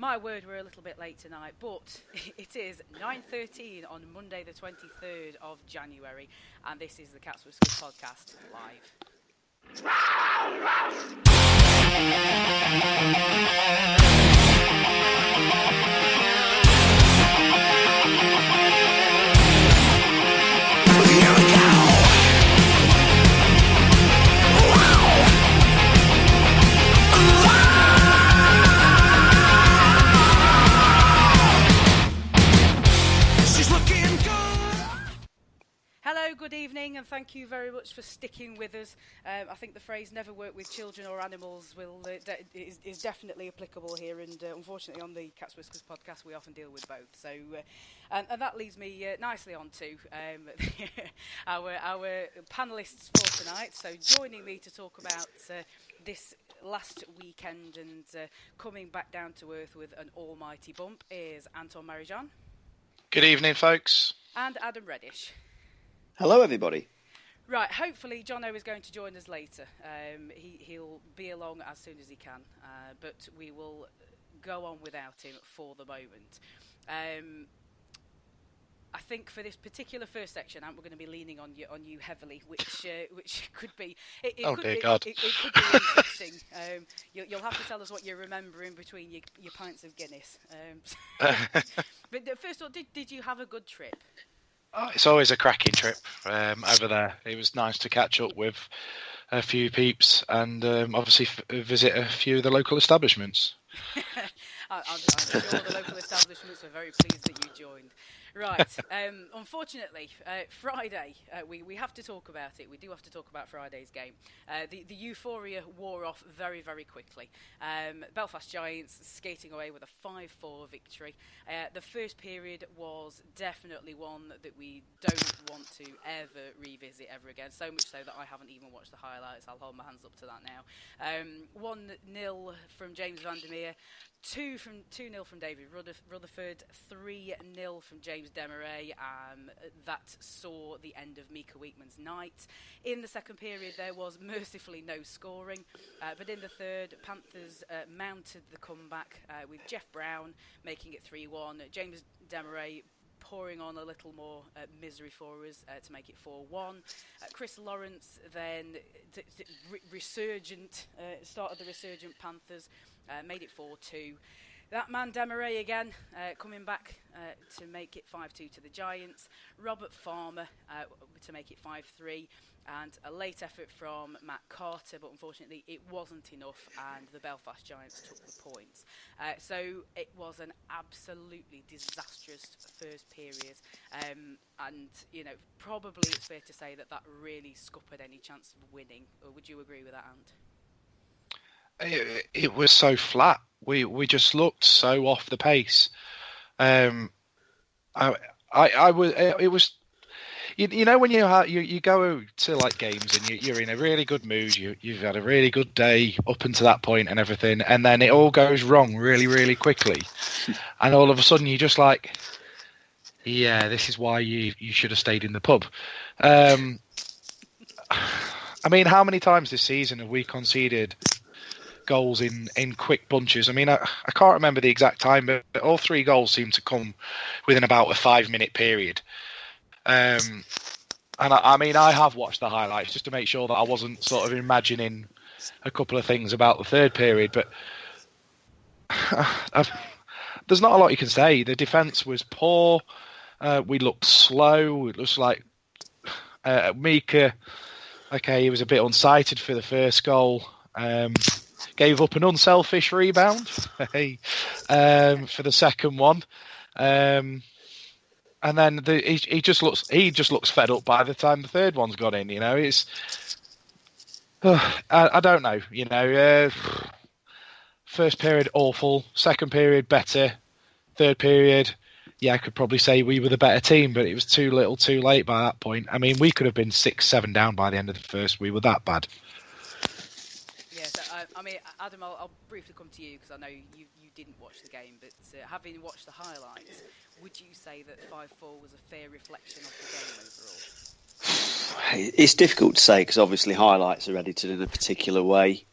My word, we're a little bit late tonight, but it is 9:13 on Monday the 23rd of January, and this is the Cats Whiskers podcast live. Here we go! Hello, good evening, and thank you very much for sticking with us. I think the phrase "never work with children or animals" is definitely applicable here, and unfortunately on the Cats Whiskers podcast we often deal with both. So, and that leads me nicely on to our panellists for tonight. So joining me to talk about this last weekend and coming back down to earth with an almighty bump is Antoine Marie-Jeanne. Good evening, folks. And Adam Reddish. Hello, everybody. Right, hopefully Jono is going to join us later. He'll be along as soon as he can, but we will go on without him for the moment. I think for this particular first section, we're going to be leaning on you heavily, which could be it oh could dear be, God, it could be interesting. You'll have to tell us what you're remembering between your pints of Guinness. But first of all, did you have a good trip? Oh, it's always a cracking trip over there. It was nice to catch up with a few peeps and obviously visit a few of the local establishments. I'm sure the local establishments were very pleased that you joined. Right, unfortunately, Friday, we have to talk about it. We do have to talk about Friday's game. The euphoria wore off very, very quickly. Belfast Giants skating away with a 5-4 victory. The first period was definitely one that we don't want to ever revisit ever again, so much so that I haven't even watched the highlights. I'll hold my hands up to that now. 1-0 from James Vandermeer. 2-0 from David Rutherford, 3-0 from James Demarais. That saw the end of Mika Weekman's night. In the second period, there was mercifully no scoring, but in the third, Panthers mounted the comeback with Jeff Brown making it 3-1. James Demarais pouring on a little more misery for us to make it 4-1. Chris Lawrence then start of the resurgent Panthers. Made it 4-2. That man Demarais again coming back to make it 5-2 to the Giants. Robert Farmer to make it 5-3, and a late effort from Matt Carter, but unfortunately it wasn't enough, and the Belfast Giants took the points. So it was an absolutely disastrous first period, and probably it's fair to say that really scuppered any chance of winning. Or would you agree with that, Ant? It was so flat. We just looked so off the pace. It was. When you go to like games and you're in a really good mood, you've had a really good day up until that point and everything, and then it all goes wrong really, really quickly, and all of a sudden you're just like, yeah, this is why you should have stayed in the pub. I mean, how many times this season have we conceded goals in quick bunches? I mean, I can't remember the exact time, but all three goals seem to come within about a 5-minute period. And I mean, I have watched the highlights just to make sure that I wasn't sort of imagining a couple of things about the third period, but there's not a lot you can say. The defence was poor. We looked slow. It looks like Mika, okay, he was a bit unsighted for the first goal. Gave up an unselfish rebound for the second one, and then he just looks fed up by the time the third one's got in. It's I don't know. First period awful, second period better, third period, yeah, I could probably say we were the better team, but it was too little, too late by that point. I mean, we could have been 6-7 down by the end of the first. We were that bad. I mean, Adam, I'll briefly come to you because I know you didn't watch the game, but having watched the highlights, would you say that 5-4 was a fair reflection of the game overall? It's difficult to say because obviously highlights are edited in a particular way.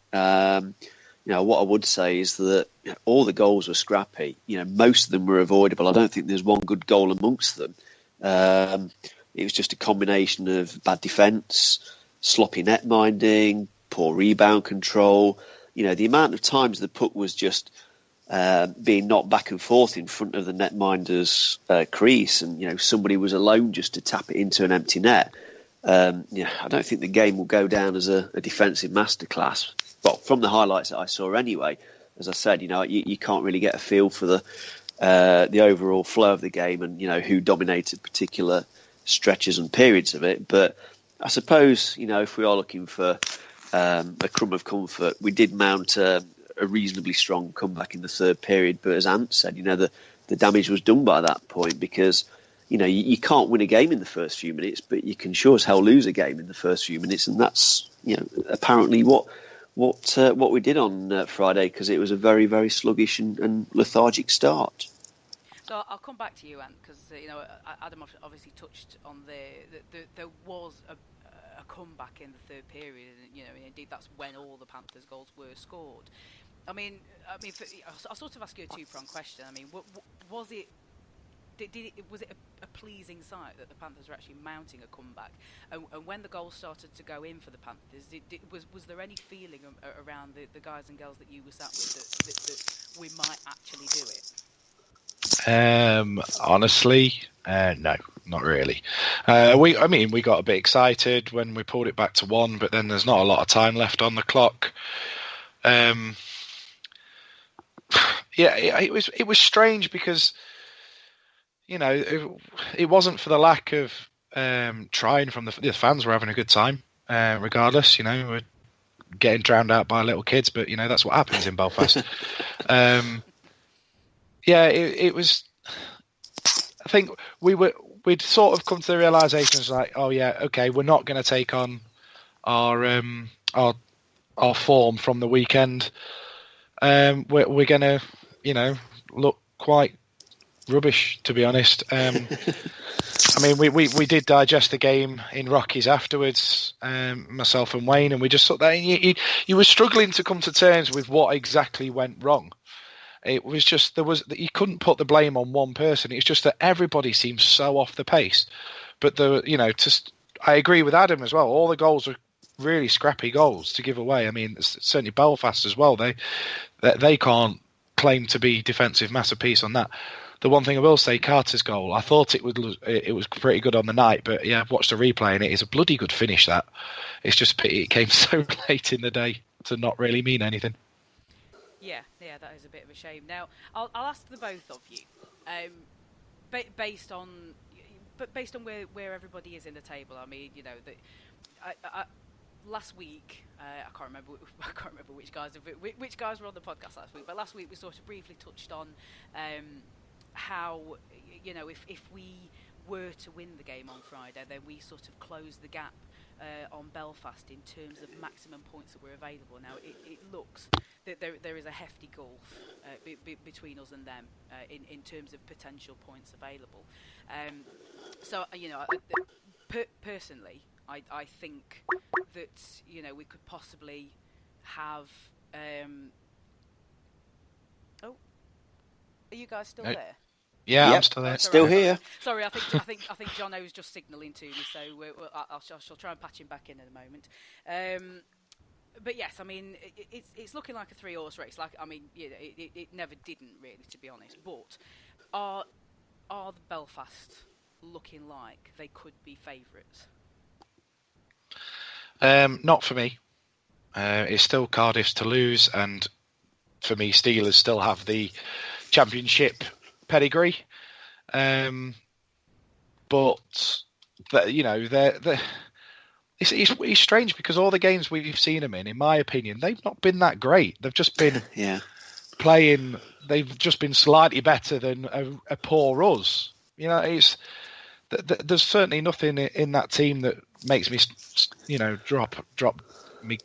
what I would say is that all the goals were scrappy. Most of them were avoidable. I don't think there's one good goal amongst them. It was just a combination of bad defence, sloppy net minding, poor rebound control. The amount of times the puck was just being knocked back and forth in front of the netminder's crease, and somebody was alone just to tap it into an empty net. I don't think the game will go down as a defensive masterclass. Well, from the highlights that I saw anyway, as I said, you can't really get a feel for the overall flow of the game and who dominated particular stretches and periods of it. But I suppose if we are looking for a crumb of comfort, we did mount a reasonably strong comeback in the third period. But as Ant said, the damage was done by that point, because you can't win a game in the first few minutes, but you can sure as hell lose a game in the first few minutes, and that's apparently what we did on Friday, because it was a very, very sluggish and lethargic start. So I'll come back to you, Ant, because Adam obviously touched on there was a comeback in the third period, and indeed that's when all the Panthers' goals were scored. I'll sort of ask you a two-pronged question. Was it a pleasing sight that the Panthers were actually mounting a comeback? And when the goals started to go in for the Panthers, was there any feeling around the guys and girls that you were sat with that we might actually do it? Honestly, no, not really. We got a bit excited when we pulled it back to 1, but then there's not a lot of time left on the clock. It was strange because it wasn't for the lack of trying from the fans. Were having a good time, regardless. We're getting drowned out by little kids, but that's what happens in Belfast. It was. I think we'd sort of come to the realization, like, oh yeah, okay, we're not going to take on our form from the weekend. We're going to, look quite rubbish, to be honest. We did digest the game in Rockies afterwards, myself and Wayne, and we just thought that you were struggling to come to terms with what exactly went wrong. It was just you couldn't put the blame on one person. It's just that everybody seems so off the pace. But I agree with Adam as well. All the goals are really scrappy goals to give away. Certainly Belfast as well. They can't claim to be defensive masterpiece on that. The one thing I will say, Carter's goal, I thought it was pretty good on the night, but yeah, I've watched the replay and it is a bloody good finish. That it's just pity it came so late in the day to not really mean anything. Yeah, that is a bit of a shame. Now, I'll ask the both of you, based on where everybody is in the table. Last week, I can't remember which guys were on the podcast last week, but last week we sort of briefly touched on how if we were to win the game on Friday, then we sort of close the gap on Belfast in terms of maximum points that were available. Now, it looks that there is a hefty gulf between us and them in terms of potential points available. Personally, I think that we could possibly have. Are you guys still there? Yeah, yep. I'm still there. Still here. Sorry, I think Jono's just signalling to me, so I shall try and patch him back in a moment. But yes, it's looking like a 3-horse race. It never didn't really, to be honest. But are the Belfast looking like they could be favourites? Not for me. It's still Cardiff's to lose, and for me, Steelers still have the championship pedigree. But it's strange because all the games we've seen them in my opinion, they've not been that great. They've just been playing. They've just been slightly better than a poor us. There's certainly nothing in that team that makes me, drop me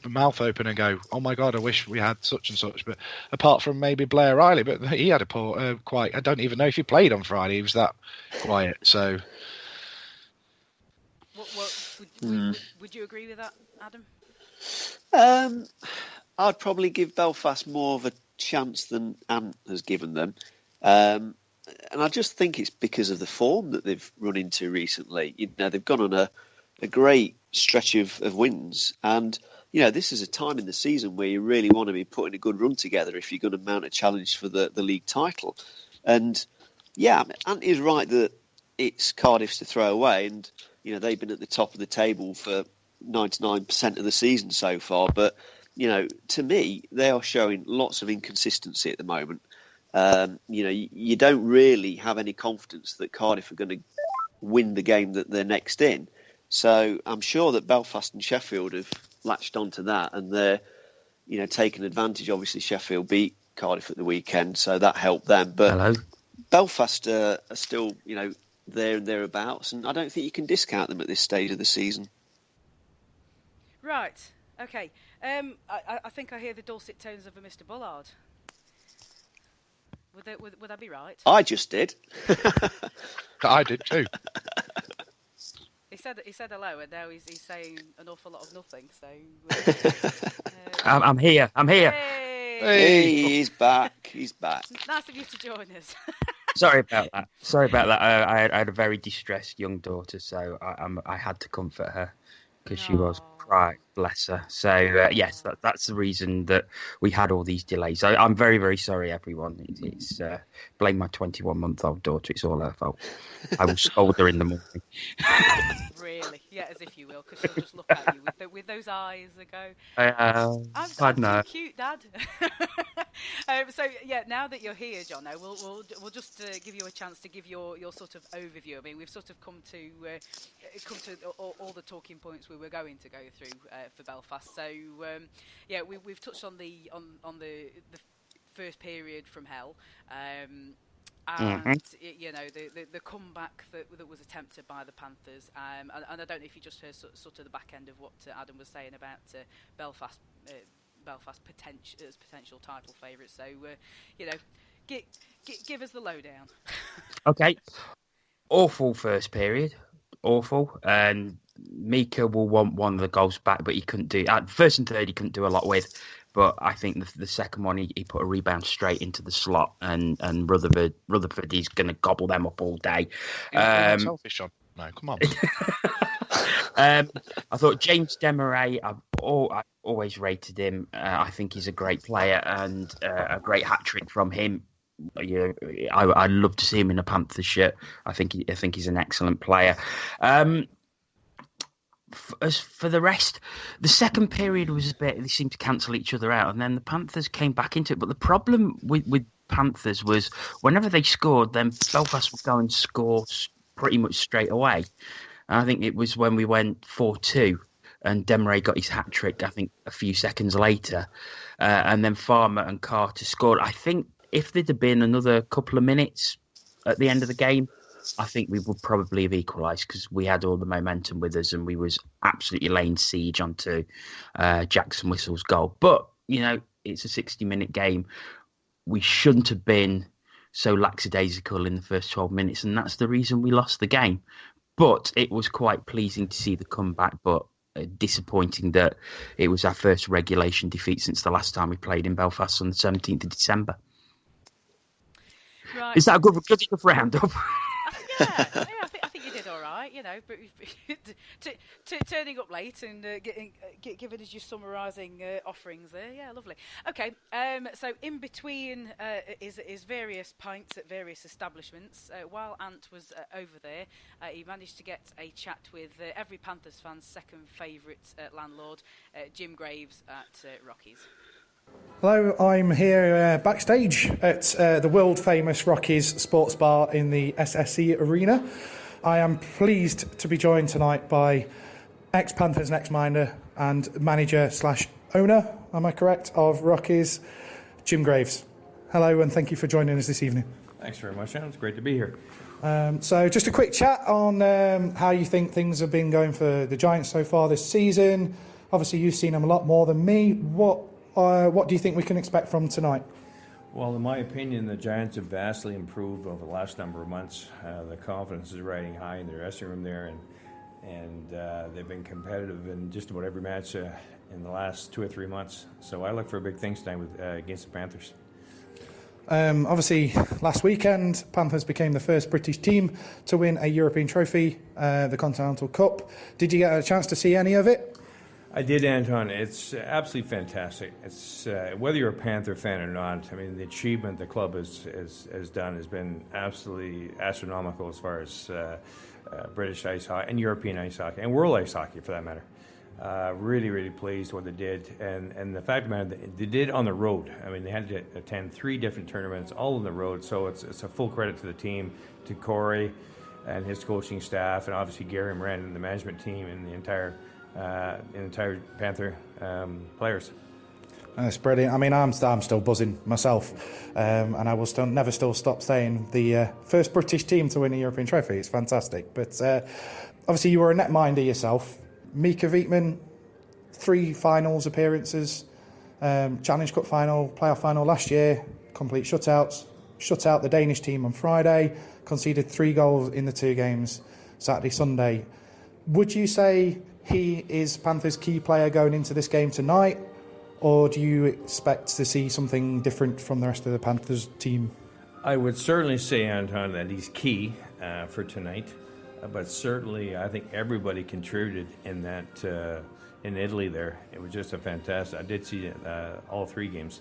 mouth open and go, oh my God, I wish we had such and such. But apart from maybe Blair Riley, but he had a poor, I don't even know if he played on Friday. He was that quiet. So, would you agree with that, Adam? I'd probably give Belfast more of a chance than Ant has given them. And I just think it's because of the form that they've run into recently. They've gone on a great stretch of wins. And, this is a time in the season where you really want to be putting a good run together if you're going to mount a challenge for the league title. And, Ant is right that it's Cardiff's to throw away. And, they've been at the top of the table for 99% of the season so far. But, to me, they are showing lots of inconsistency at the moment. You don't really have any confidence that Cardiff are going to win the game that they're next in. So I'm sure that Belfast and Sheffield have latched onto that, and they're, taking advantage. Obviously, Sheffield beat Cardiff at the weekend, so that helped them. But Hello. Belfast are still, there and thereabouts, and I don't think you can discount them at this stage of the season. Right. Okay. I think I hear the dulcet tones of a Mr. Bullard. Would that be right? I just did. I did too. He said hello, and now he's saying an awful lot of nothing. So I'm here. Hey, he's back. He's back. Nice of you to join us. Sorry about that. I had a very distressed young daughter, so I had to comfort her because she was crying, bless her. So yes, that's the reason that we had all these delays. So I'm very, very sorry, everyone. It's blame my 21-month-old daughter. It's all her fault. I will scold her in the morning. Really? Yeah, as if you will, because she'll just look at you with those eyes and go, I'm too cute, Dad. So yeah, now that you're here, Jono, we'll just give you a chance to give your sort of overview. I mean, we've sort of come to all the talking points we were going to go through for Belfast. So yeah, we've touched on the first period from hell. And the comeback that was attempted by the Panthers, and I don't know if you just heard sort of the back end of what Adam was saying about Belfast potential title favourites. So give us the lowdown. Okay, awful first period, awful, and Mika will want one of the goals back, but he couldn't do at first and third. He couldn't do a lot with. But I think the second one, he put a rebound straight into the slot, and Rutherford is going to gobble them up all day. Selfish on. No, come on. I thought James Demarais, I've always rated him. I think he's a great player, and a great hat-trick from him. I'd love to see him in a Panthers shirt. I think he's an excellent player. As for the rest, the second period was a bit, they seemed to cancel each other out, and then the Panthers came back into it. But the problem with Panthers was whenever they scored, then Belfast would go and score pretty much straight away. And I think it was when we went 4-2 and Demarais got his hat-trick, I think, a few seconds later. And then Farmer and Carter scored. I think if there'd have been another couple of minutes at the end of the game, I think we would probably have equalised because we had all the momentum with us and we was absolutely laying siege onto Jackson Whistle's goal. But, it's a 60-minute game. We shouldn't have been so lackadaisical in the first 12 minutes, and that's the reason we lost the game. But it was quite pleasing to see the comeback, but disappointing that it was our first regulation defeat since the last time we played in Belfast on the 17th of December. Right. Is that a good enough roundup? I think you did all right, but turning up late and giving us your summarising offerings there, yeah, lovely. Okay, so in between is various pints at various establishments. While Ant was over there, he managed to get a chat with every Panthers fan's second favourite landlord, Jim Graves at Rockies. Hello, I'm here backstage at the world-famous Rockies Sports Bar in the SSE Arena. I am pleased to be joined tonight by ex-Panthers next minder and manager/owner, am I correct, of Rockies, Jim Graves. Hello, and thank you for joining us this evening. Thanks very much, Sean. It's great to be here. So just a quick chat on how you think things have been going for the Giants so far this season. Obviously, you've seen them a lot more than me. What do you think we can expect from tonight? Well, in my opinion, the Giants have vastly improved over the last number of months. The confidence is riding high in the dressing room there, and they've been competitive in just about every match in the last 2 or 3 months. So I look for big things tonight against the Panthers. Obviously, last weekend, Panthers became the first British team to win a European trophy, the Continental Cup. Did you get a chance to see any of it? I did, Anton. It's absolutely fantastic. It's whether you're a Panther fan or not. I mean, the achievement the club has done has been absolutely astronomical as far as British ice hockey and European ice hockey and world ice hockey, for that matter. Really, really pleased what they did, and the fact of the matter, they did on the road. I mean, they had to attend 3 different tournaments, all on the road. So it's a full credit to the team, to Corey and his coaching staff, and obviously Gary Moran and the management team and the entire Panther players. That's brilliant. I mean, I'm still buzzing myself, and I will never stop saying the first British team to win a European trophy. It's fantastic. But obviously, you were a netminder yourself. Mika Vietman, 3 finals appearances, Challenge Cup final, playoff final last year, complete shutouts. Shut out the Danish team on Friday, conceded 3 goals in the 2 games, Saturday, Sunday. Would you say he is Panthers' key player going into this game tonight, or do you expect to see something different from the rest of the Panthers team? I would certainly say, Anton, that he's key for tonight. But certainly, I think everybody contributed in that in Italy. There, it was just a fantastic. I did see all 3 games,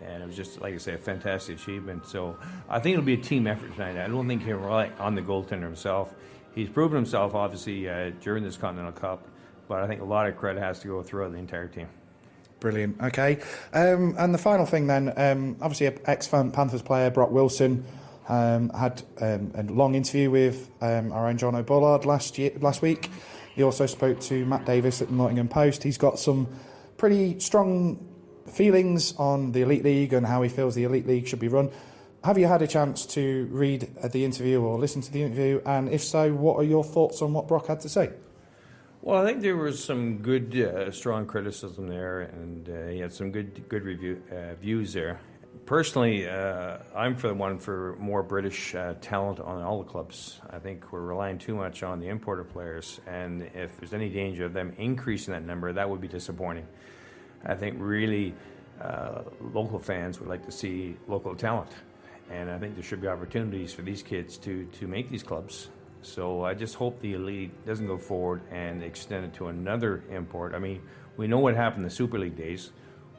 and it was just, like I say, a fantastic achievement. So I think it'll be a team effort tonight. I don't think he'll rely on the goaltender himself. He's proven himself, obviously, during this Continental Cup, but I think a lot of credit has to go throughout the entire team. Brilliant. Okay, and the final thing then, obviously, ex-Panthers player Brock Wilson. Had a long interview with our own Jono Bullard last week. He also spoke to Matt Davis at the Nottingham Post. He's got some pretty strong feelings on the Elite League and how he feels the Elite League should be run. Have you had a chance to read the interview or listen to the interview? And if so, what are your thoughts on what Brock had to say? Well, I think there was some good, strong criticism there, and he had some good views there. Personally, I'm for more British talent on all the clubs. I think we're relying too much on the imported players, and if there's any danger of them increasing that number, that would be disappointing. I think really local fans would like to see local talent, and I think there should be opportunities for these kids to make these clubs. So I just hope the Elite doesn't go forward and extend it to another import. I mean, we know what happened in the Super League days.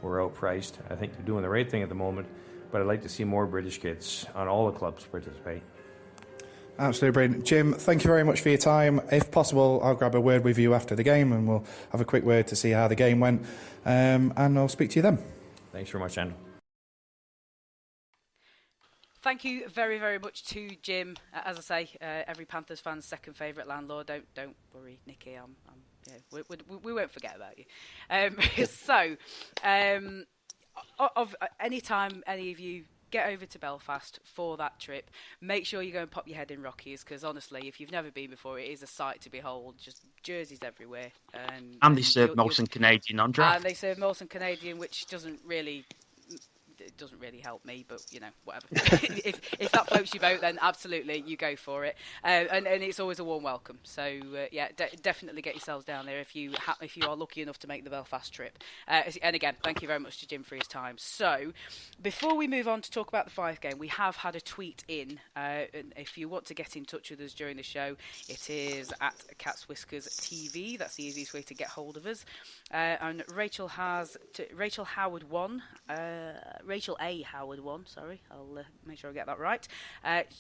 We're outpriced. I think they're doing the right thing at the moment, but I'd like to see more British kids on all the clubs participate. Absolutely brilliant. Jim, thank you very much for your time. If possible, I'll grab a word with you after the game and we'll have a quick word to see how the game went, and I'll speak to you then. Thanks very much, Andrew. Thank you very, very much to Jim. As I say, every Panthers fan's second favourite landlord. Don't worry, Nicky. We won't forget about you. Of any time any of you get over to Belfast for that trip, make sure you go and pop your head in Rockies, because honestly, if you've never been before, it is a sight to behold. Just jerseys everywhere. And they serve Molson Canadian on draft. And they serve Molson Canadian, which doesn't really help me, but whatever. if that floats your boat, then absolutely you go for it, and it's always a warm welcome. So definitely get yourselves down there if you are lucky enough to make the Belfast trip. And again, thank you very much to Jim for his time. So before we move on to talk about the Fife game, we have had a tweet in, and if you want to get in touch with us during the show, it is at Cat's Whiskers TV. That's the easiest way to get hold of us. And Rachel Howard 1. Rachel A. Howard 1, sorry, I'll make sure I get that right.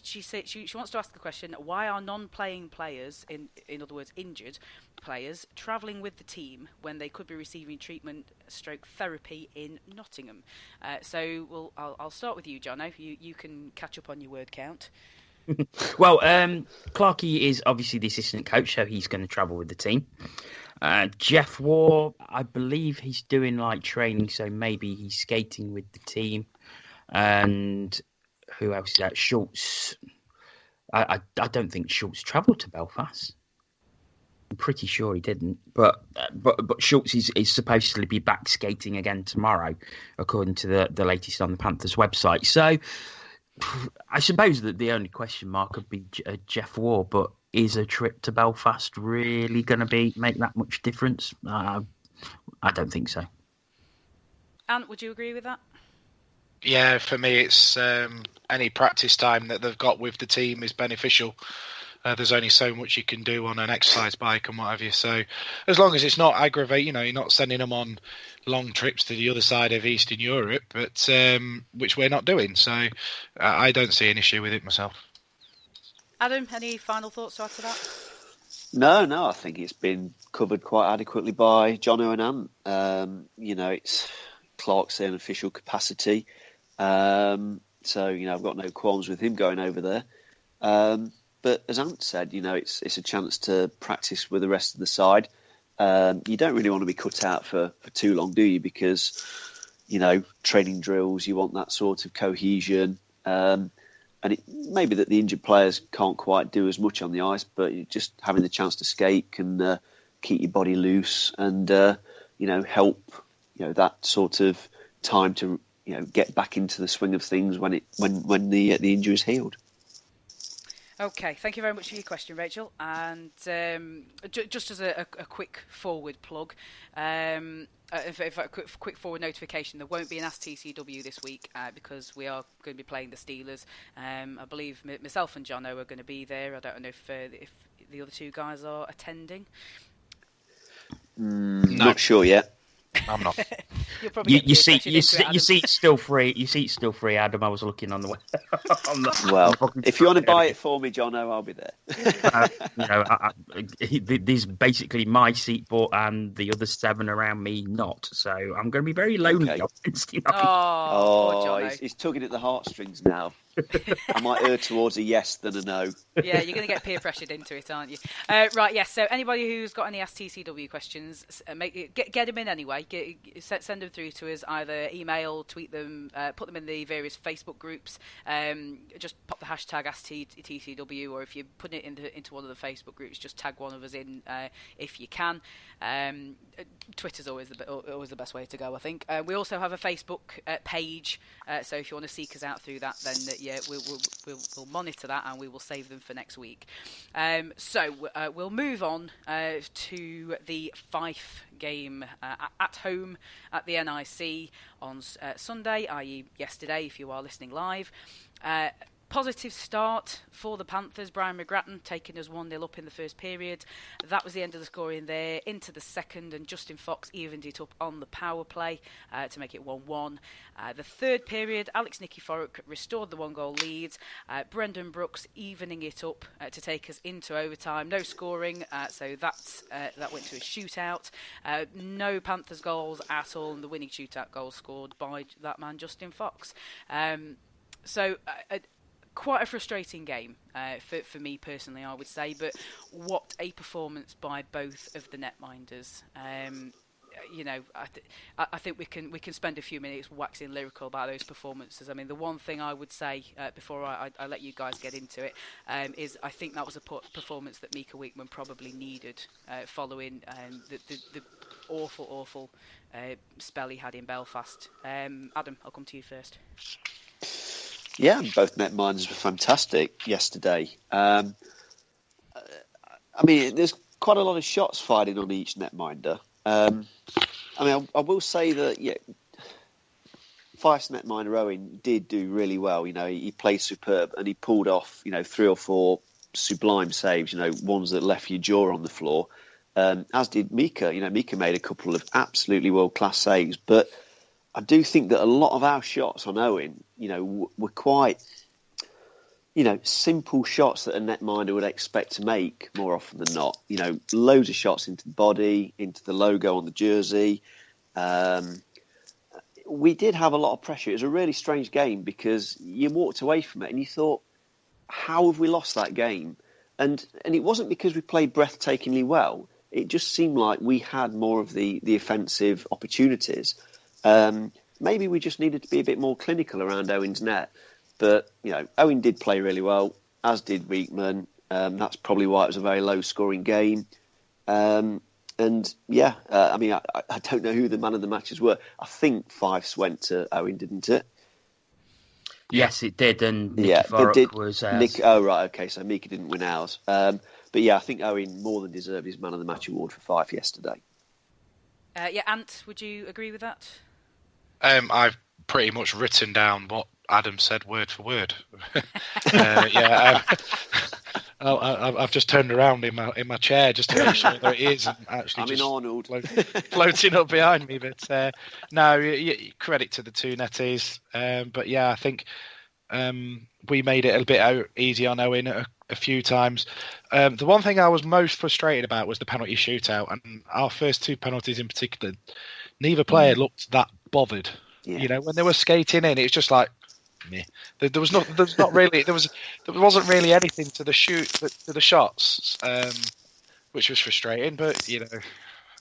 She said she wants to ask the question: why are non-playing players, in other words, injured players, travelling with the team when they could be receiving treatment/therapy in Nottingham? So I'll start with you, Jono. You can catch up on your word count. Well, Clarkey is obviously the assistant coach, so he's going to travel with the team. Jeff Waugh, I believe he's doing training, so maybe he's skating with the team. And who else is that? Schultz. I don't think Schultz travelled to Belfast. I'm pretty sure he didn't. But Schultz is supposed to be back skating again tomorrow, according to the latest on the Panthers website. So I suppose that the only question mark could be Jeff Waugh, but is a trip to Belfast really going to make that much difference? I don't think so. Ant, would you agree with that? Yeah, for me, it's any practice time that they've got with the team is beneficial. There's only so much you can do on an exercise bike and what have you. So as long as it's not aggravating, you're not sending them on long trips to the other side of Eastern Europe, but which we're not doing. So I don't see an issue with it myself. Adam, any final thoughts to add to that? No, I think it's been covered quite adequately by Jono and Ant. It's Clark's in official capacity. So, I've got no qualms with him going over there. But as Ant said, it's a chance to practice with the rest of the side. You don't really want to be cut out for too long, do you? Because, training drills, you want that sort of cohesion. And it maybe that the injured players can't quite do as much on the ice, but just having the chance to skate can keep your body loose and, help, that sort of time to, get back into the swing of things when the injury is healed. Okay, thank you very much for your question, Rachel. And just as a quick forward plug, quick forward notification, there won't be an Ask TCW this week because we are going to be playing the Steelers. I believe myself and Jono are going to be there. I don't know if the other two guys are attending. Not sure yet. I'm not. Your seat's still free. Your seat's still free, Adam. I was looking on the way. Well, if you want to buy it for me, Jono, I'll be there. There's basically my seat bought and the other 7 around me not. So I'm going to be very lonely on Wednesday night. Oh, he's tugging at the heartstrings now. I might err towards a yes than a no. Yeah, you're going to get peer pressured into it, aren't you? Right, yes. So anybody who's got any Ask TCW questions, get them in anyway. Send them through to us, either email, tweet them, put them in the various Facebook groups. Just pop the hashtag AskTCW, or if you put it into one of the Facebook groups, just tag one of us in if you can. Twitter's always the best way to go, I think. We also have a Facebook page, so if you want to seek us out through that, then we'll monitor that and we will save them for next week. So we'll move on to the Fife game at home at the NIC on Sunday, i.e. yesterday if you are listening live. Positive start for the Panthers. Brian McGrattan taking us 1-0 up in the first period. That was the end of the scoring there. Into the second, and Justin Fox evened it up on the power play to make it 1-1. The third period, Alex Nikiforuk restored the 1-goal lead. Brendan Brooks evening it up to take us into overtime. No scoring, so that went to a shootout. No Panthers goals at all, and the winning shootout goal scored by that man, Justin Fox. Quite a frustrating game for me personally, I would say. But what a performance by both of the netminders. I think we can spend a few minutes waxing lyrical about those performances. I mean, the one thing I would say before I let you guys get into it is I think that was a performance that Mika Weekman probably needed following the awful spell he had in Belfast. Adam, I'll come to you first. Yeah, both netminders were fantastic yesterday. I mean, there's quite a lot of shots fired in on each netminder. I will say that, Fife's netminder Owen did do really well. He played superb and he pulled off, 3 or 4 sublime saves, ones that left your jaw on the floor. As did Mika. Mika made a couple of absolutely world-class saves, but I do think that a lot of our shots on Owen, were quite, simple shots that a netminder would expect to make more often than not. Loads of shots into the body, into the logo on the jersey. We did have a lot of pressure. It was a really strange game because you walked away from it and you thought, how have we lost that game? And it wasn't because we played breathtakingly well. It just seemed like we had more of the offensive opportunities. Maybe we just needed to be a bit more clinical around Owen's net. But, Owen did play really well, as did Weekman. That's probably why it was a very low-scoring game. I don't know who the man of the matches were. I think Fife's went to Owen, didn't it? Yes, it did. And Nikiforuk was... oh, right, okay, so Mika didn't win ours. But yeah, I think Owen more than deserved his man of the match award for Fife yesterday. Ant, would you agree with that? I've pretty much written down what Adam said word for word. I've just turned around in my chair just to make sure that it is and actually I'm in Arnold floating up behind me. But no, credit to the two netties. But yeah, I think we made it a bit easy on Owen a few times. The one thing I was most frustrated about was the penalty shootout, and our first two penalties in particular. Neither player looked that bothered. Yeah. You know, when they were skating in, it's just like, meh. There wasn't really anything to the shots, which was frustrating. But you know,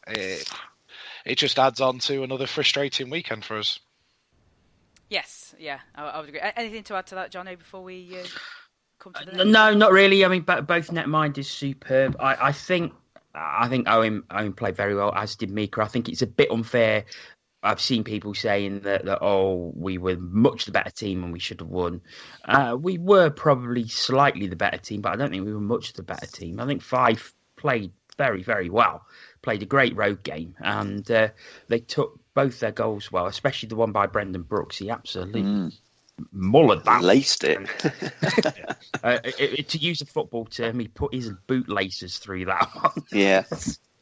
it just adds on to another frustrating weekend for us. Yes, yeah, I would agree. Anything to add to that, Jono, before we come to the No, not really. I mean, both netmind is superb. I think Owen played very well, as did Mika. I think it's a bit unfair. I've seen people saying that we were much the better team and we should have won. We were probably slightly the better team, but I don't think we were much the better team. I think Fife played very, very well, played a great road game, and they took both their goals well, especially the one by Brendan Brooks. He absolutely mullered that. Laced it. To use a football term, he put his bootlaces through that one. Yeah.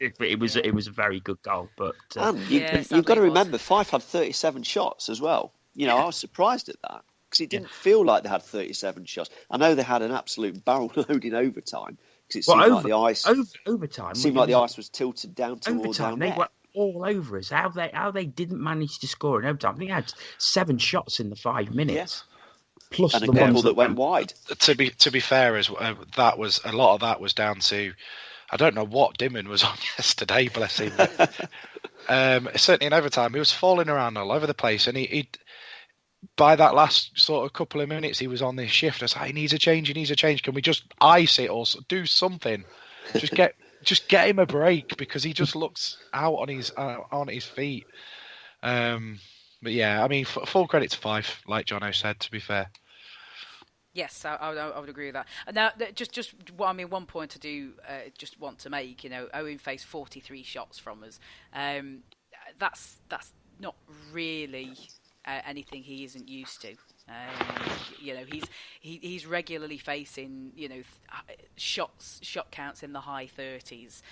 It was a very good goal, but you've got to remember, Fife had 37 shots as well. You know, I was surprised at that because it didn't feel like they had 37 shots. I know they had an absolute barrel load in overtime because it seemed like the ice overtime seemed like the ice was tilted down towards our net. They were all over us. How they didn't manage to score in overtime? I think they had 7 shots in the 5 minutes. Plus and the a couple ones that went wide. To be fair, as that was a lot of that was down to. I don't know what Dimon was on yesterday, bless him. Certainly in overtime, he was falling around all over the place, and he by that last sort of couple of minutes, he was on this shift. I was like, he needs a change. Can we just ice it or do something? Just get him a break because he just looks out on his feet. But yeah, I mean, full credit to Fife, like Jono said. To be fair. Yes, I would agree with that. Now, just one point I do just want to make. You know, Owen faced 43 shots from us. That's not really anything he isn't used to. You know, he's regularly facing shot counts in the high 30s.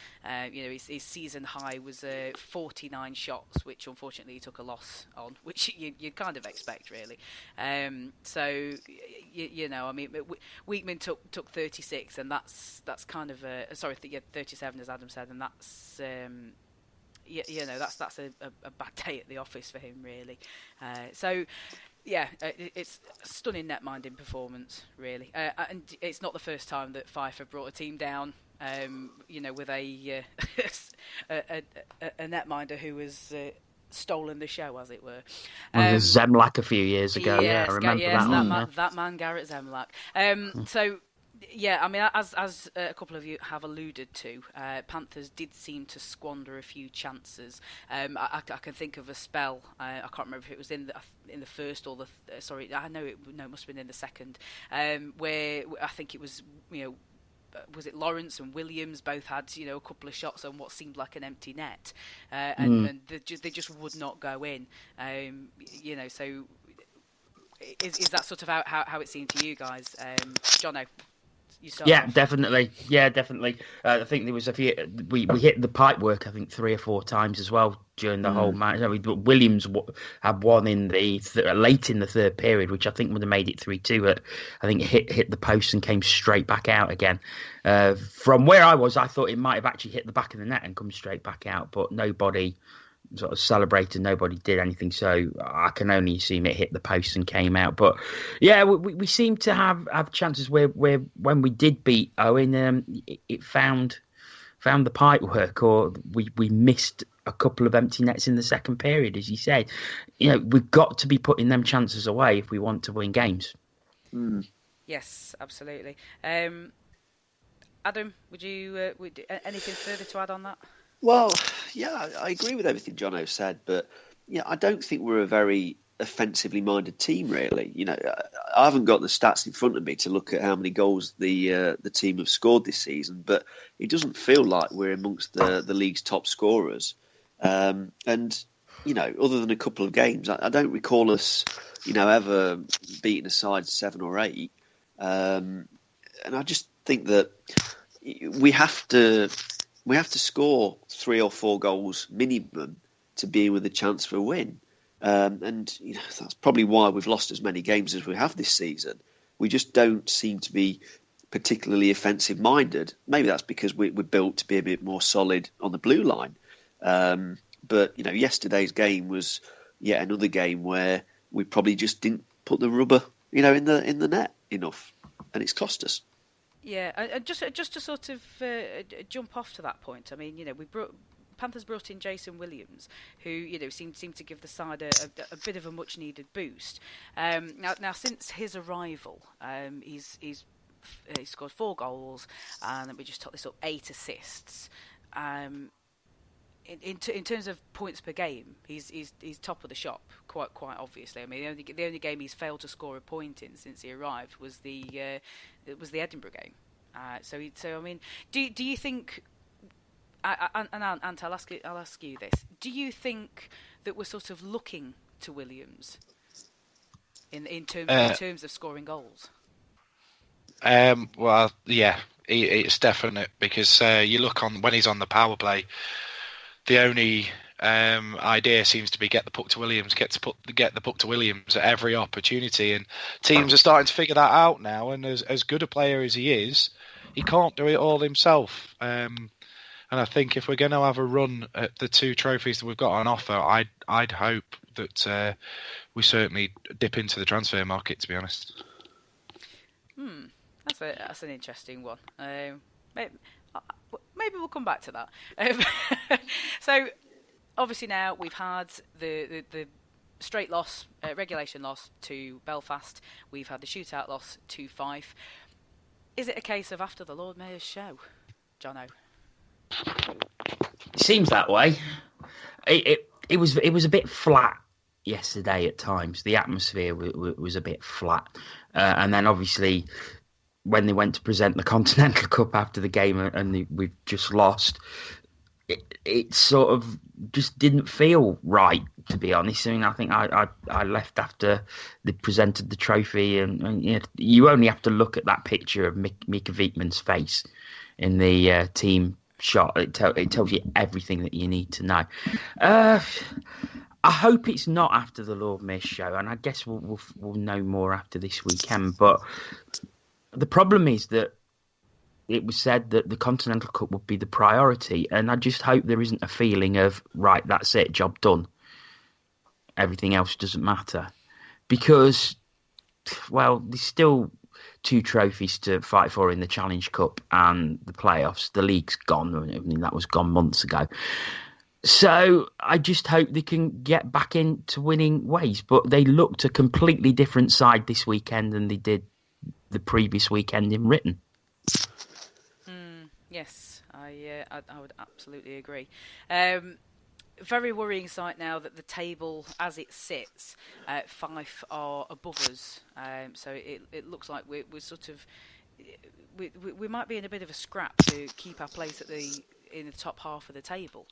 You know, his season high was 49 shots, which unfortunately he took a loss on, which you'd kind of expect, really. So you know, I mean, weeknd took 36, and that's kind of 37, as Adam said, and that's. You know, that's a bad day at the office for him, really. So. Yeah, it's a stunning netminding performance, really, and it's not the first time that Fife have brought a team down. You know, with a netminder who has stolen the show, as it were. Zemlak a few years ago. Yes, I remember that man, Garrett Zemlak. So. Yeah, I mean, as a couple of you have alluded to, Panthers did seem to squander a few chances. I can think of a spell. I can't remember if it was in the first or it must have been in the second, where I think it was was it Lawrence and Williams both had a couple of shots on what seemed like an empty net, and they just would not go in. So is that sort of how it seemed to you guys, Jono? Yeah, definitely. I think there was a few. We hit the pipe work, I think 3 or 4 times as well during the whole match. Williams had one in the late in the third period, which I think would have made it 3-2. But I think it hit the post and came straight back out again. From where I was, I thought it might have actually hit the back of the net and come straight back out, but nobody sort of celebrated, nobody did anything, so I can only assume it hit the post and came out. But yeah, we seem to have chances where when we did beat Owen, it found the pipe work, or we missed a couple of empty nets in the second period, as you said. We've got to be putting them chances away if we want to win games. Yes, absolutely. Adam, would you anything further to add on that? Well, yeah, I agree with everything Jono said, but I don't think we're a very offensively minded team, really. I haven't got the stats in front of me to look at how many goals the team have scored this season, but it doesn't feel like we're amongst the league's top scorers. And other than a couple of games, I don't recall us, ever beating a side 7 or 8. And I just think that we have to score 3 or 4 goals minimum to be with a chance for a win. And that's probably why we've lost as many games as we have this season. We just don't seem to be particularly offensive minded. Maybe that's because we're built to be a bit more solid on the blue line. But yesterday's game was yet another game where we probably just didn't put the rubber, in the net enough, and it's cost us. Yeah, just to sort of jump off to that point. I mean, Panthers brought in Jason Williams, who seemed to give the side a bit of a much needed boost. Now since his arrival, he's scored 4 goals, and let me just top this up, 8 assists. In terms of points per game, he's top of the shop, quite obviously. I mean, the only game he's failed to score a point in since he arrived was the Edinburgh game. So I mean, do you think? And Ant, I'll ask you this: do you think that we're sort of looking to Williams in terms of scoring goals? Well, yeah, it's definite, because you look on when he's on the power play. The only idea seems to be get the puck to Williams, get the puck to Williams at every opportunity, and teams are starting to figure that out now. And as good a player as he is, he can't do it all himself. And I think if we're going to have a run at the 2 trophies that we've got on offer, I'd hope that we certainly dip into the transfer market, to be honest. That's an interesting one. Maybe we'll come back to that. So, obviously now we've had the straight loss, regulation loss to Belfast. We've had the shootout loss to Fife. Is it a case of after the Lord Mayor's show, Jono? It seems that way. It was a bit flat yesterday at times. The atmosphere was a bit flat, and then obviously, when they went to present the Continental Cup after the game and we've just lost, it sort of just didn't feel right, to be honest. I mean, I think I left after they presented the trophy, and you only have to look at that picture of Mika Wietmann's face in the team shot. It tells you everything that you need to know. I hope it's not after the Lord Mayor's show, and I guess we'll know more after this weekend, but the problem is that it was said that the Continental Cup would be the priority, and I just hope there isn't a feeling of, right, that's it, job done. Everything else doesn't matter. Because, well, there's still 2 trophies to fight for in the Challenge Cup and the playoffs. The league's gone. I mean, that was gone months ago. So I just hope they can get back into winning ways. But they looked a completely different side this weekend than they did the previous weekend in Written. Yes, I would absolutely agree. Very worrying sight now that the table, as it sits, Fife are above us. So it looks like we're sort of we might be in a bit of a scrap to keep our place in the top half of the table.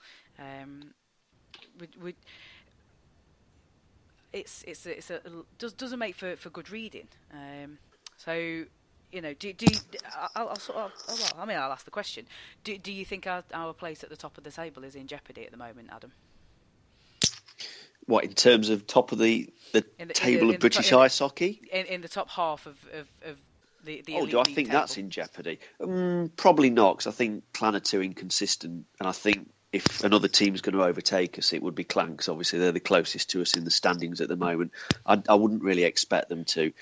Doesn't make for good reading. So, I'll ask the question. Do you think our place at the top of the table is in jeopardy at the moment, Adam? What, in terms of top of the table of British ice hockey? In the top half of the elite do I think table? that's in jeopardy? Probably not, because I think Clan are too inconsistent, and I think if another team's going to overtake us, it would be Clan, because obviously they're the closest to us in the standings at the moment. I wouldn't really expect them to.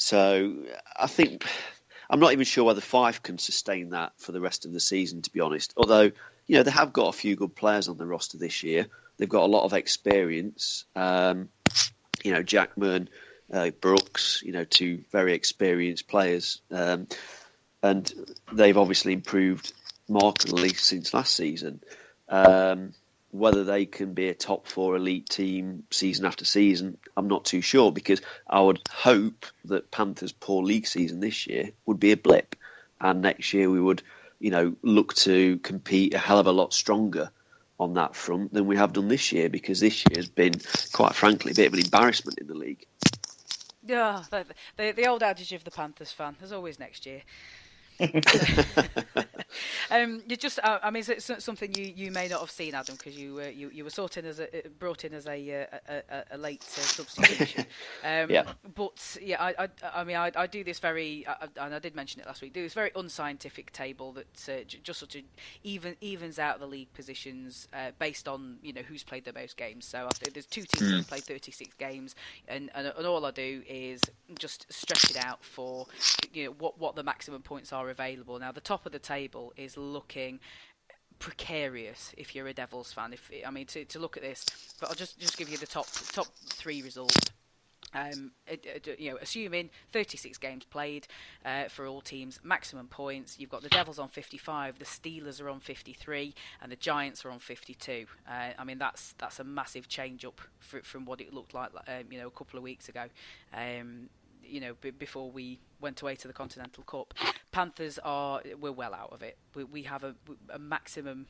So I think I'm not even sure whether Fife can sustain that for the rest of the season, to be honest. Although, they have got a few good players on the roster this year. They've got a lot of experience. Jackman, Brooks, 2 very experienced players. And they've obviously improved markedly since last season. whether they can be a top 4 elite team season after season, I'm not too sure, because I would hope that Panthers' poor league season this year would be a blip, and next year we would, look to compete a hell of a lot stronger on that front than we have done this year, because this year has been, quite frankly, a bit of an embarrassment in the league. Yeah, the old adage of the Panthers fan, there's always next year. You just, I mean, it's something you may not have seen, Adam, because you were brought in as a late substitution. Yeah. But yeah, I mean, I do this very, and I did mention it last week. Do this very unscientific table that just sort of evens out the league positions based on who's played the most games. So I think there's 2 teams that have played 36 games, and all I do is just stretch it out for what the maximum points are available. Now the top of the table is looking precarious if you're a Devils fan. To look at this, but I'll just give you the top 3 results. Assuming 36 games played for all teams, maximum points, you've got the Devils on 55, the Steelers are on 53, and the Giants are on 52. That's a massive change up from what it looked like a couple of weeks ago. Before we went away to the Continental Cup. Panthers we're well out of it. We have a maximum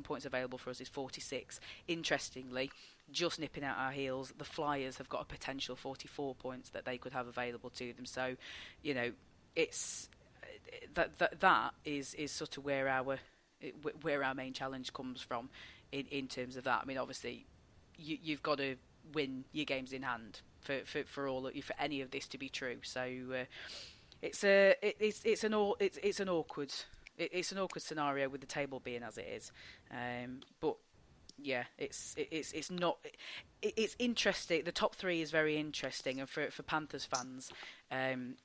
points available for us is 46. Interestingly, just nipping out our heels, the Flyers have got a potential 44 points that they could have available to them. So, it's that is sort of where our main challenge comes from in terms of that. I mean, obviously, you've got to win your games in hand for any of this to be true. So it's an awkward scenario with the table being as it is. But yeah, it's interesting. The top 3 is very interesting, and for Panthers fans,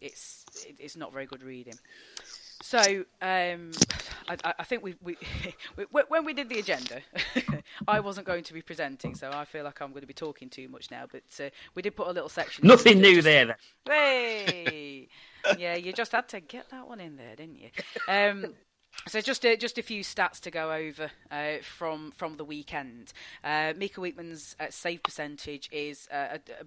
it's not very good reading. So I think we when we did the agenda, I wasn't going to be presenting, so I feel like I'm going to be talking too much now. But we did put a little section. Nothing new there, then. Hey, yeah, you just had to get that one in there, didn't you? So just a few stats to go over from the weekend. Mika Weekman's save percentage is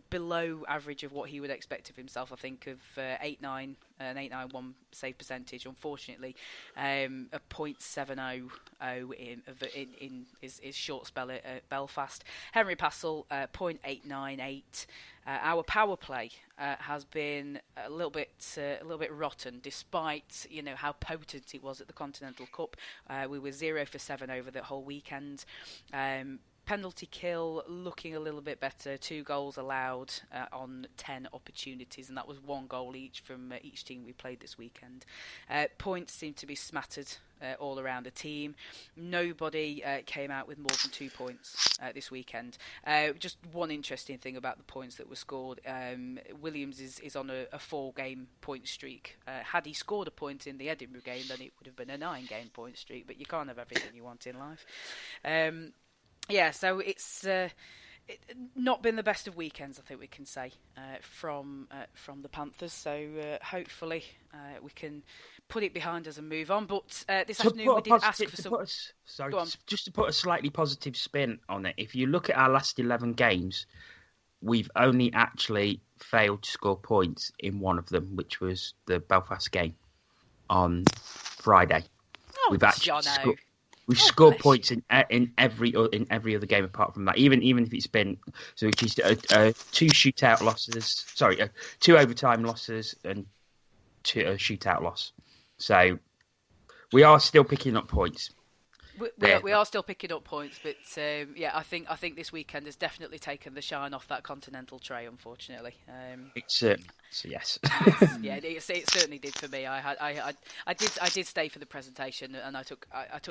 below average of what he would expect of himself. I think of 8.9, an 8.91 save percentage. Unfortunately, a .700 in his short spell at Belfast. Henry Passel .898. Our power play has been a little bit rotten, despite how potent it was at the Continental Cup. We were 0 for 7 over the whole weekend. Penalty kill looking a little bit better. 2 goals allowed on 10 opportunities, and that was 1 goal each from each team we played this weekend. Points seem to be smattered all around the team. Nobody came out with more than 2 points this weekend. Just one interesting thing about the points that were scored. Williams is on a 4-game point streak. Had he scored a point in the Edinburgh game, then it would have been a 9-game point streak, but you can't have everything you want in life. Yeah, so it's not been the best of weekends, I think we can say, from the Panthers. So hopefully we can put it behind us and move on. But this afternoon we did ask for some... Just to put a slightly positive spin on it, if you look at our last 11 games, we've only actually failed to score points in one of them, which was the Belfast game on Friday. Oh, we've actually Jono. We've scored points in every other game apart from that. Even if it's been 2 shootout losses, 2 overtime losses and 2 shootout loss. So we are still picking up points. We are still picking up points, but I think this weekend has definitely taken the shine off that continental tray. Unfortunately, so yes. Yeah, it certainly did for me. I did stay for the presentation, and I took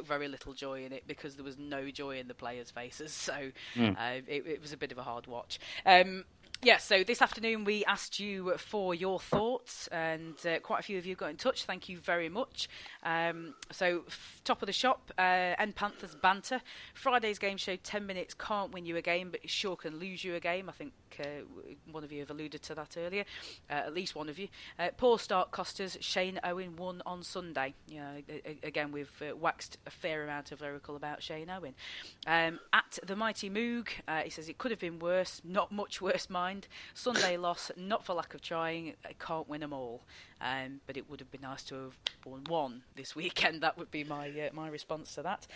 very little joy in it because there was no joy in the players' faces. So it was a bit of a hard watch. Yeah, so this afternoon we asked you for your thoughts, and quite a few of you got in touch. Thank you very much. Top of the shop, End Panthers banter. Friday's game showed 10 minutes can't win you a game, but it sure can lose you a game. I think one of you have alluded to that earlier, at least one of you. Poor start cost us. Shane Owen won on Sunday. Again, we've waxed a fair amount of lyrical about Shane Owen. At the Mighty Moog, he says it could have been worse, not much worse, mind. Sunday loss, not for lack of trying. I can't win them all, but it would have been nice to have won one this weekend. That would be my response to that.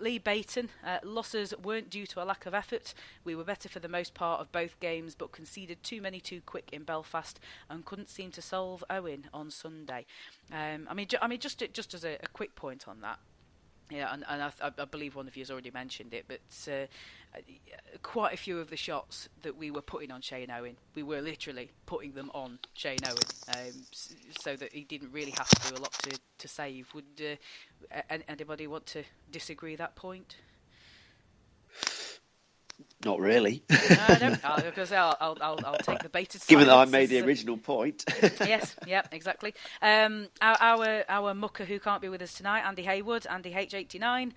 Lee Bayton, losses weren't due to a lack of effort. We were better for the most part of both games, but conceded too many too quick in Belfast and couldn't seem to solve Owen on Sunday. Just as a quick point on that. Yeah, and I believe one of you has already mentioned it, but quite a few of the shots that we were putting on Shane Owen, we were literally putting them on Shane Owen, so that he didn't really have to do a lot to save. Would anybody want to disagree that point? Not really. No, because I'll take the baited silence. Given that I made the original point. Yes, yeah, exactly. Our mucker who can't be with us tonight, Andy Haywood, Andy H89.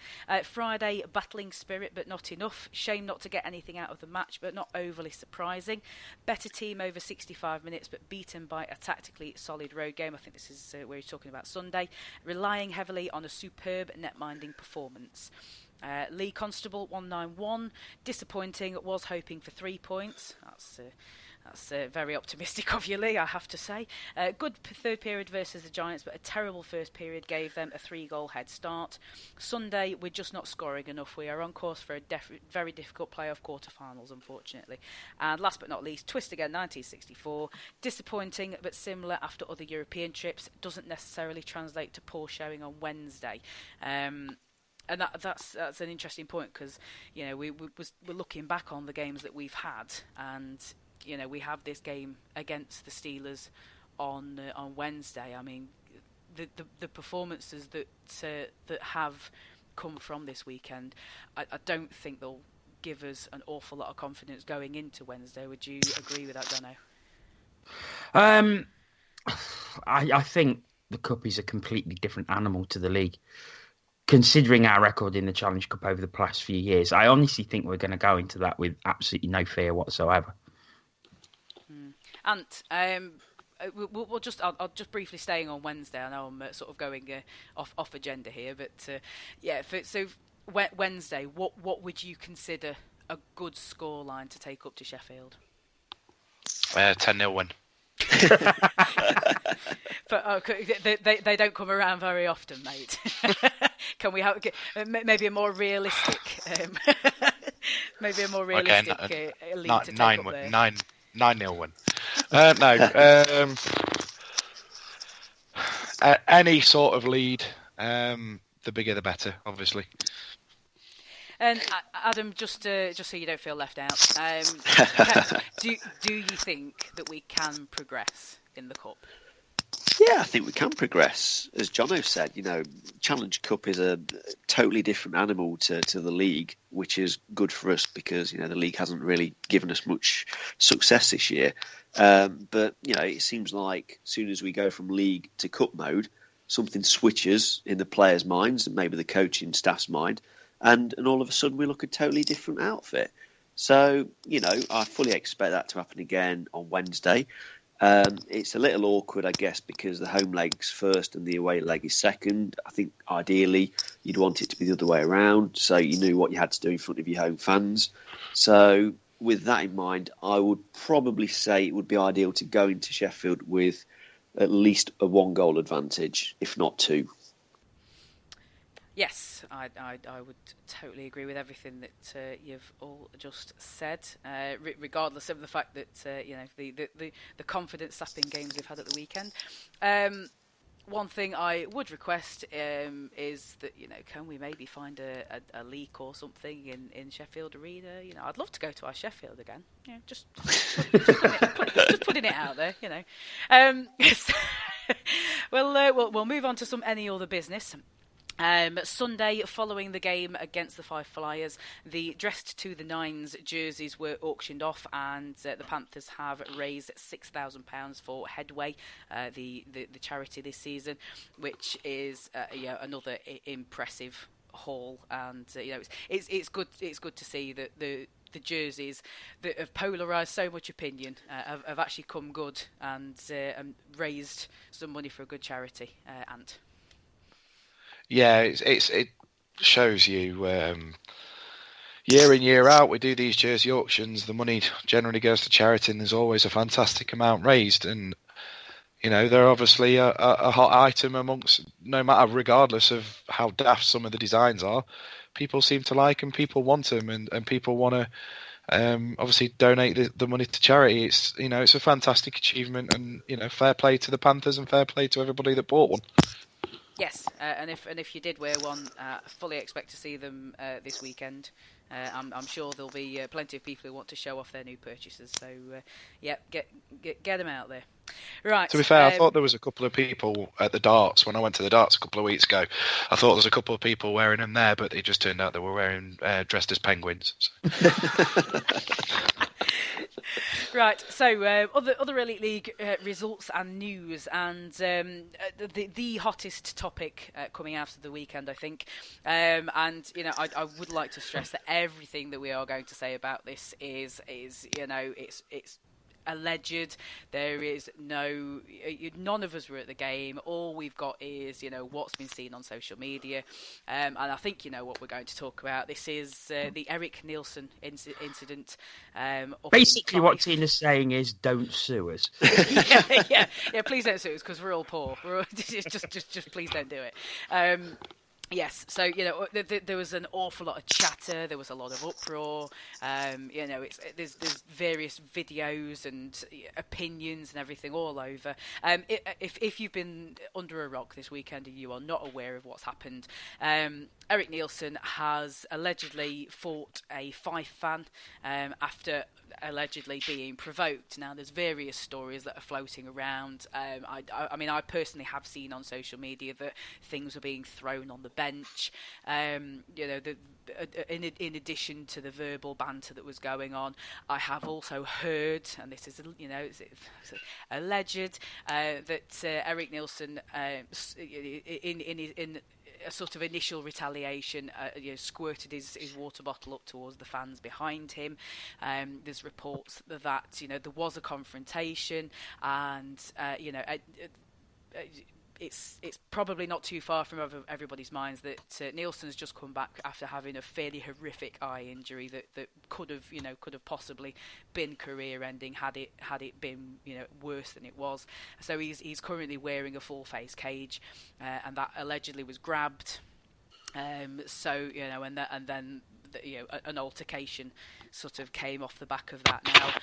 Friday, battling spirit, but not enough. Shame not to get anything out of the match, but not overly surprising. Better team over 65 minutes, but beaten by a tactically solid road game. I think this is where he's talking about Sunday. Relying heavily on a superb net-minding performance. Lee Constable 191, disappointing, was hoping for 3 points. That's very optimistic of you, Lee, I have to say. Good third period versus the Giants, but a terrible first period gave them a 3-goal head start. Sunday, we're just not scoring enough. We are on course for a very difficult playoff quarterfinals, unfortunately. And last but not least, Twist again, 1964. Disappointing, but similar after other European trips. Doesn't necessarily translate to poor showing on Wednesday. And that's an interesting point, because we're looking back on the games that we've had, and we have this game against the Steelers on Wednesday. I mean, the performances that have come from this weekend, I don't think they'll give us an awful lot of confidence going into Wednesday. Would you agree with that, Jono? I think the Cup is a completely different animal to the league. Considering our record in the Challenge Cup over the past few years, I honestly think we're going to go into that with absolutely no fear whatsoever. And I'll just briefly staying on Wednesday. I know I'm sort of going off agenda here, but Wednesday, what would you consider a good scoreline to take up to Sheffield? 10-0 win. But they don't come around very often, mate. Can we have maybe a more realistic, lead to take up there? 9-0 win. Any sort of lead, the bigger the better, obviously. And Adam, just so you don't feel left out, do you think that we can progress in the Cup? Yeah, I think we can progress. As Jono said, Challenge Cup is a totally different animal to the league, which is good for us because, the league hasn't really given us much success this year. But, it seems like as soon as we go from league to cup mode, something switches in the players' minds and maybe the coaching staff's mind, and all of a sudden we look a totally different outfit. So, I fully expect that to happen again on Wednesday. It's a little awkward, I guess, because the home leg's first and the away leg is second. I think ideally you'd want it to be the other way around, so you knew what you had to do in front of your home fans. So with that in mind, I would probably say it would be ideal to go into Sheffield with at least a 1-goal advantage, if not 2. Yes, I would totally agree with everything that you've all just said, regardless of the fact that the confidence-sapping games we've had at the weekend. One thing I would request is that can we maybe find a leak or something in Sheffield Arena? I'd love to go to our Sheffield again. Just putting it out there. We'll move on to some any other business. Sunday, following the game against the Five Flyers, the dressed to the nines jerseys were auctioned off, and the Panthers have raised £6,000 for Headway, the charity this season, which is another impressive haul. And it's good to see that the jerseys that have polarised so much opinion have actually come good and raised some money for a good charity. Ant. Yeah, it shows you year in, year out, we do these jersey auctions, the money generally goes to charity, and there's always a fantastic amount raised. And, they're obviously a hot item amongst, no matter, regardless of how daft some of the designs are, people seem to like them, people want them, and people want to obviously donate the money to charity. It's, it's a fantastic achievement, and, fair play to the Panthers and fair play to everybody that bought one. Yes, and if you did wear one, fully expect to see them this weekend. I'm sure there'll be plenty of people who want to show off their new purchases. So, get them out there. Right. To be fair, I thought there was a couple of people at the darts when I went to the darts a couple of weeks ago. I thought there was a couple of people wearing them there, but it just turned out they were wearing dressed as penguins. So. Right, so other Elite League results and news, and the hottest topic coming out of the weekend, I think. I would like to stress that everything that we are going to say about this is it's alleged. There is none of us were at the game. All we've got is what's been seen on social media, and I think what we're going to talk about. This is the Eric Nielsen incident. Basically, what Tina's saying is, don't sue us. yeah. Please don't sue us because we're all poor. Just please don't do it. Yes, so there was an awful lot of chatter. There was a lot of uproar. There's various videos and opinions and everything all over. If you've been under a rock this weekend and you are not aware of what's happened, Eric Nielsen has allegedly fought a Fife fan after allegedly being provoked. Now, there's various stories that are floating around. I personally have seen on social media that things were being thrown on the bench. In addition to the verbal banter that was going on, I have also heard, and this is it's alleged, that Eric Nielsen, in a sort of initial retaliation, squirted his water bottle up towards the fans behind him. There's reports that there was a confrontation, and it's probably not too far from everybody's minds that Nielsen's just come back after having a fairly horrific eye injury that could have possibly been career-ending had it been worse than it was. So he's currently wearing a full face cage, and that allegedly was grabbed. And then an altercation sort of came off the back of that. Now,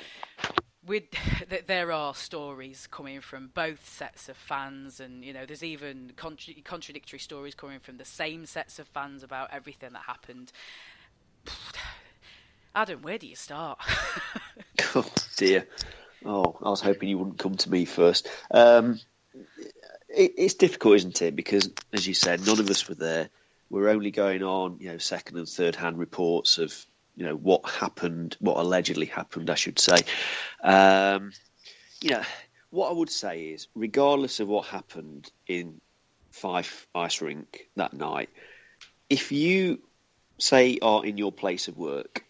there are stories coming from both sets of fans, and there's even contradictory stories coming from the same sets of fans about everything that happened. Adam, where do you start? Oh dear. Oh, I was hoping you wouldn't come to me first. It's difficult, isn't it? Because, as you said, none of us were there. We're only going on, second and third hand reports of what happened, what allegedly happened, I should say. What I would say is, regardless of what happened in Fife Ice Rink that night, if you say are in your place of work,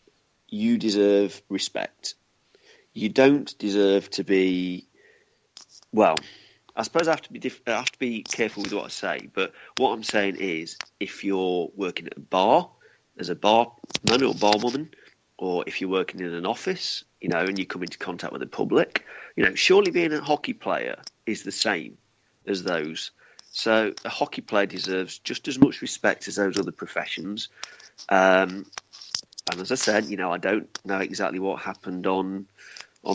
you deserve respect. You don't deserve to be, well, I suppose I have to be careful with what I say, but what I'm saying is, if you're working at a bar, as a barman or barwoman, or if you're working in an office, and you come into contact with the public, surely being a hockey player is the same as those. So a hockey player deserves just as much respect as those other professions. And as I said, I don't know exactly what happened on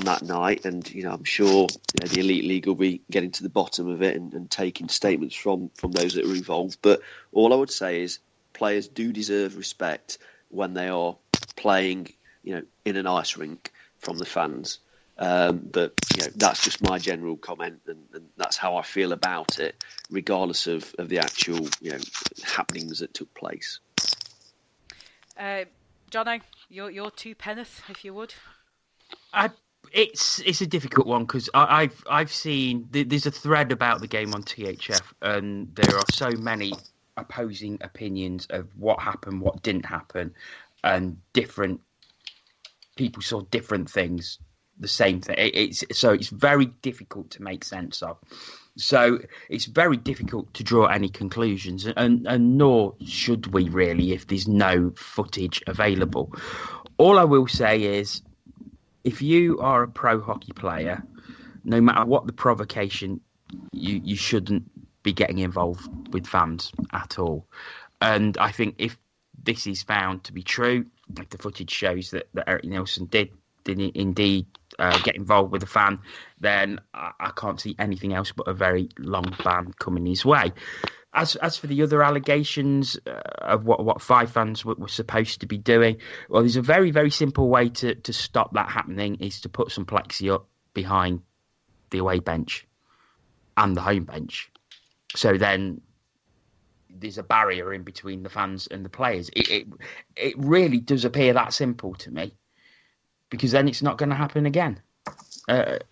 that night, and I'm sure the Elite League will be getting to the bottom of it and taking statements from those that are involved. But all I would say is, players do deserve respect when they are playing, in an ice rink from the fans. But that's just my general comment, and that's how I feel about it, regardless of the actual happenings that took place. Jono, your two penneth, if you would. It's a difficult one because I've seen there's a thread about the game on THF, and there are so many opposing opinions of what happened, what didn't happen, and different people saw different things, the same thing. It's very difficult to make sense of. So it's very difficult to draw any conclusions, and nor should we really if there's no footage available. All I will say is, if you are a pro hockey player, no matter what the provocation, you shouldn't be getting involved with fans at all. And I think if this is found to be true, if the footage shows that Eric Nielsen did indeed get involved with a fan, then I can't see anything else but a very long ban coming his way. As for the other allegations of what five fans were supposed to be doing, well, there's a very, very simple way to stop that happening, is to put some plexi up behind the away bench and the home bench. So then there's a barrier in between the fans and the players. It really does appear that simple to me, because then it's not going to happen again.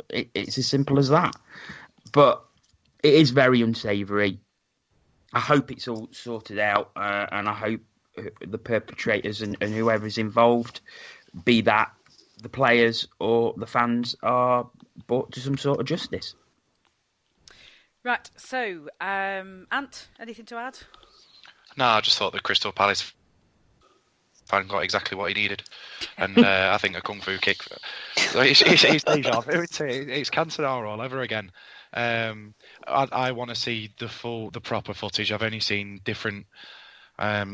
It's as simple as that. But it is very unsavoury. I hope it's all sorted out, and I hope the perpetrators and whoever's involved, be that the players or the fans, are brought to some sort of justice. Right, so, Ant, anything to add? No, I just thought the Crystal Palace fan got exactly what he needed, and I think a kung fu kick. It's deja vu. It's Cantona all over again. I want to see the proper footage. I've only seen different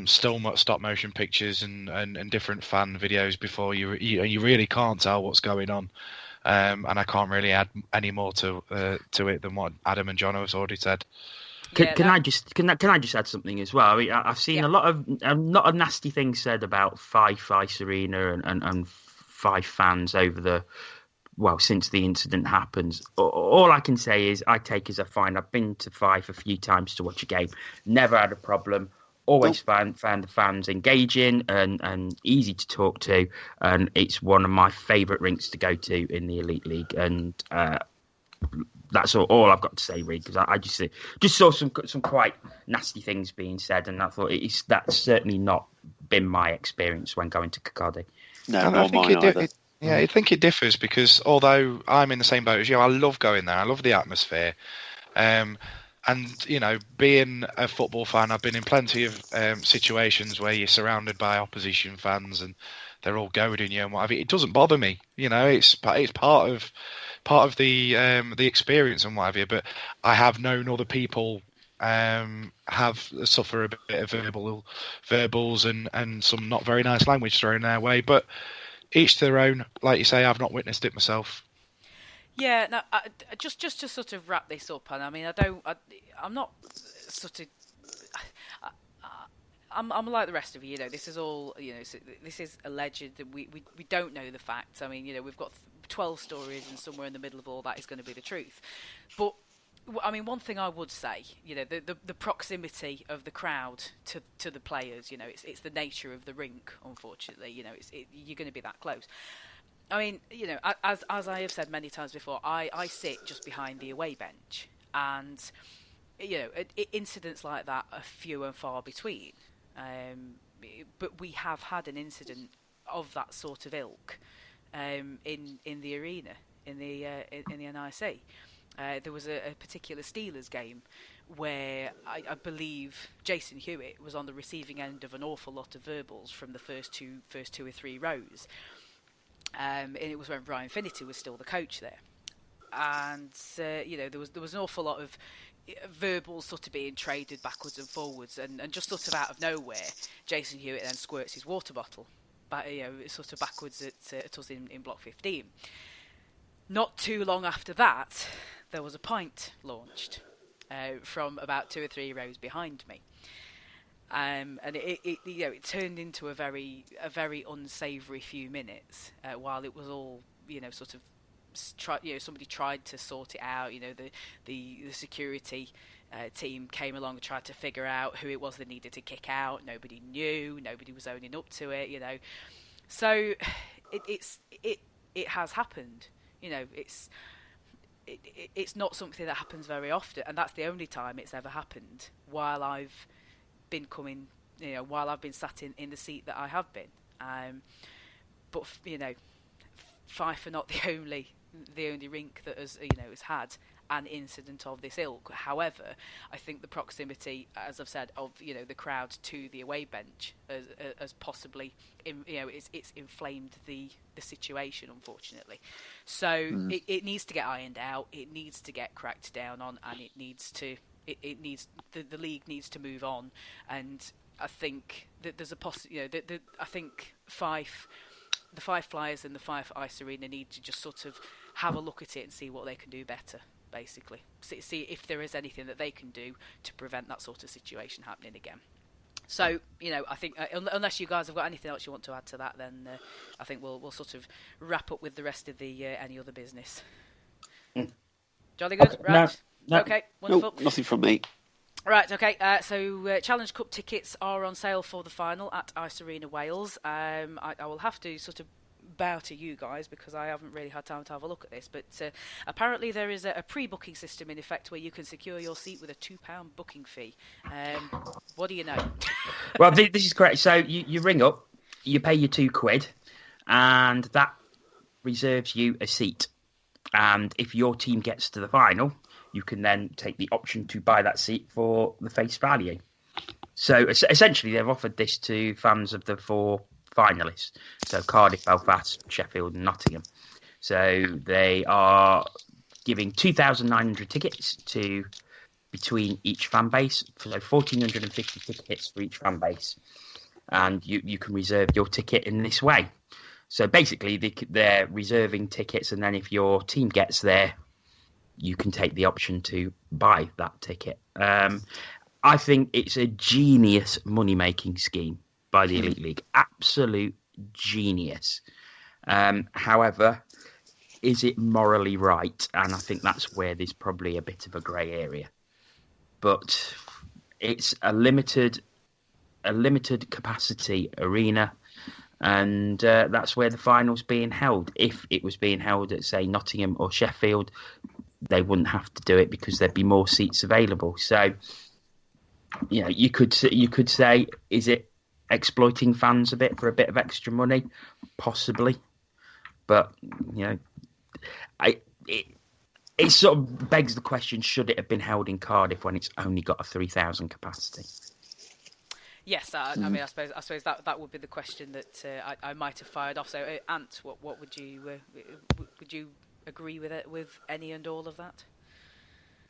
stop motion pictures and different fan videos before. You really can't tell what's going on, and I can't really add any more to it than what Adam and Jono has already said. Can I just add something as well? I mean, I've seen a lot of nasty things said about Fife Ice Arena and Fife fans since the incident happened. All I can say is I take as a fine. I've been to Fife a few times to watch a game. Never had a problem. Always found the fans engaging and easy to talk to. And it's one of my favourite rinks to go to in the Elite League. And that's all I've got to say, really, because I just saw some quite nasty things being said, and I thought that's certainly not been my experience when going to Kirkcaldy. No, not mine either. I think it differs, because although I'm in the same boat as you, I love going there. I love the atmosphere. And, being a football fan, I've been in plenty of situations where you're surrounded by opposition fans and they're all goading you and whatever. It doesn't bother me. It's part of the experience and whatever. But I have known other people suffer a bit of verbals and some not very nice language thrown their way. But each to their own. Like you say, I've not witnessed it myself. Yeah, no, just to sort of wrap this up, and I mean, I'm not sort of, I'm like the rest of you. This is all, this is alleged. We don't know the facts. I mean, we've got 12 stories, and somewhere in the middle of all that is going to be the truth. But I mean, one thing I would say, the proximity of the crowd to the players, it's the nature of the rink. Unfortunately, you're going to be that close. I mean, as I have said many times before, I sit just behind the away bench, and incidents like that are few and far between. But we have had an incident of that sort of ilk in the arena, in the NIC. There was a particular Steelers game where I believe Jason Hewitt was on the receiving end of an awful lot of verbals from the first two or three rows. And it was when Brian Finity was still the coach there, and there was an awful lot of verbals sort of being traded backwards and forwards, and just sort of out of nowhere, Jason Hewitt then squirts his water bottle, sort of backwards at us in block 15. Not too long after that, there was a pint launched from about 2 or 3 rows behind me. And it turned into a very unsavoury few minutes while it was all sort of somebody tried to sort it out. The security team came along and tried to figure out who it was that needed to kick out. Nobody knew. Nobody was owning up to it. So it has happened. It's not something that happens very often, and that's the only time it's ever happened while I've been while I've been sat in the seat that I have been. But Fife are not the only rink that has had an incident of this ilk. However, I think the proximity, as I've said, of the crowd to the away bench has possibly it's inflamed the situation, unfortunately. So it needs to get ironed out. It needs to get cracked down on, and the league needs to move on. And I think that there's I think the Fife Flyers and the Fife Ice Arena need to just sort of have a look at it and see what they can do better. Basically, see if there is anything that they can do to prevent that sort of situation happening again. So, I think unless you guys have got anything else you want to add to that, then I think we'll sort of wrap up with the rest of the any other business. Jolly good, right? No. Okay, wonderful. No, nothing from me. Right, okay. So Challenge Cup tickets are on sale for the final at Ice Arena Wales. I will have to sort of bow to you guys because I haven't really had time to have a look at this, but apparently there is a pre-booking system in effect where you can secure your seat with a £2 booking fee. What do you know? Well, this is correct. So you ring up, you pay your £2, and that reserves you a seat. And if your team gets to the final, you can then take the option to buy that seat for the face value. So essentially, they've offered this to fans of the 4 finalists, so Cardiff, Belfast, Sheffield and Nottingham. So they are giving 2,900 tickets to between each fan base, so 1,450 tickets for each fan base, and you can reserve your ticket in this way. So basically they're reserving tickets, and then if your team gets there, you can take the option to buy that ticket. I think it's a genius money-making scheme by the Elite League. Absolute genius. However, is it morally right? And I think that's where there's probably a bit of a grey area. But it's a limited capacity arena, and that's where the final's being held. If it was being held at, say, Nottingham or Sheffield, they wouldn't have to do it because there'd be more seats available. So, you could say, is it exploiting fans a bit for a bit of extra money? Possibly. But, it sort of begs the question, should it have been held in Cardiff when it's only got a 3,000 capacity? Yes, I mean, I suppose that would be the question that I might have fired off. So, Ant, what would you agree with it, with any and all of that?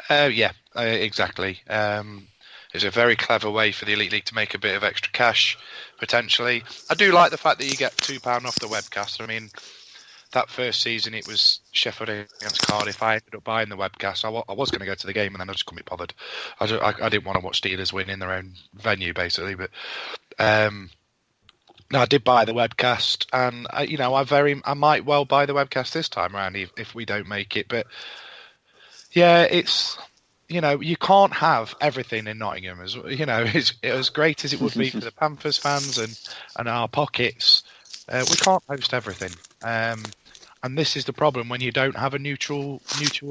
Yeah, exactly. It's a very clever way for the Elite League to make a bit of extra cash, potentially. I do like the fact that you get £2 off the webcast. I mean, that first season it was Sheffield against Cardiff. I ended up buying the webcast. I was going to go to the game and then I just couldn't be bothered. I didn't want to watch Steelers win in their own venue, basically. But no, I did buy the webcast, and I might well buy the webcast this time around if we don't make it. But yeah, it's you can't have everything in Nottingham. As great as it would be for the Panthers fans and our pockets, we can't host everything. And this is the problem when you don't have a neutral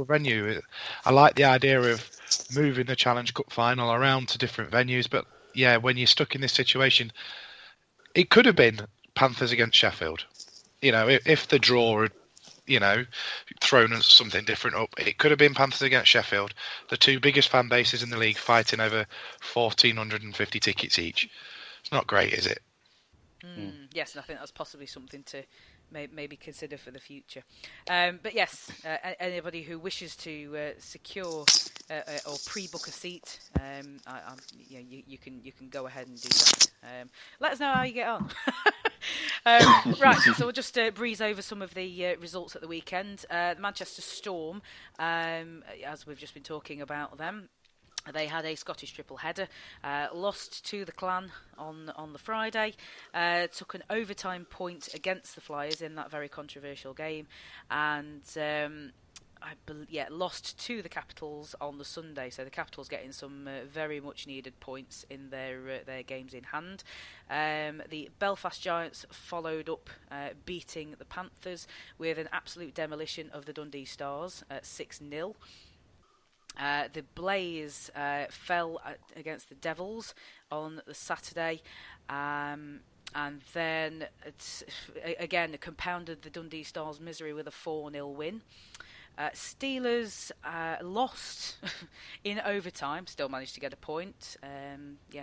venue. I like the idea of moving the Challenge Cup final around to different venues, but yeah, when you're stuck in this situation, it could have been Panthers against Sheffield. If the draw had, thrown something different up, it could have been Panthers against Sheffield, the 2 biggest fan bases in the league fighting over 1,450 tickets each. It's not great, is it? Yes, and I think that's possibly something to maybe consider for the future. But yes, anybody who wishes to secure or pre-book a seat, you can go ahead and do that. Let us know how you get on. Right, so we'll just breeze over some of the results at the weekend. The Manchester Storm, as we've just been talking about them, They had a Scottish triple header, lost to the Clan on the Friday, took an overtime point against the Flyers in that very controversial game, and lost to the Capitals on the Sunday. So the Capitals getting some very much needed points in their games in hand. The Belfast Giants followed up, beating the Panthers with an absolute demolition of the Dundee Stars at 6-0. The Blaze fell against the Devils on the Saturday, and then again compounded the Dundee Stars' misery with a 4-0 win. Steelers lost in overtime, still managed to get a point.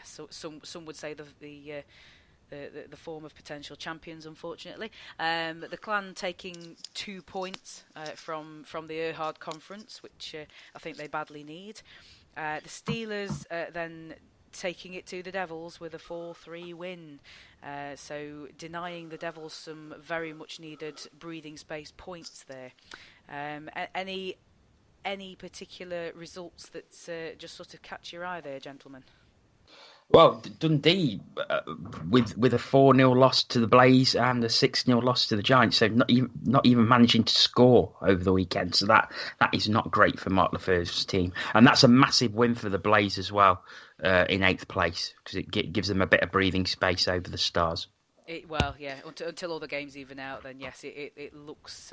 So some would say the form of potential champions, unfortunately. The Clan taking 2 points from the Erhard Conference, which I think they badly need. The Steelers then taking it to the Devils with a 4-3 win. So denying the Devils some very much needed breathing space points there. Any particular results that just sort of catch your eye there, gentlemen? Well, Dundee with a 4-0 loss to the Blaze and a 6-0 loss to the Giants, so not even managing to score over the weekend. So that is not great for Mark Lefeuvre's team, and that's a massive win for the Blaze as well in 8th place, because it gives them a bit of breathing space over the Stars. Until all the games even out, then yes, it looks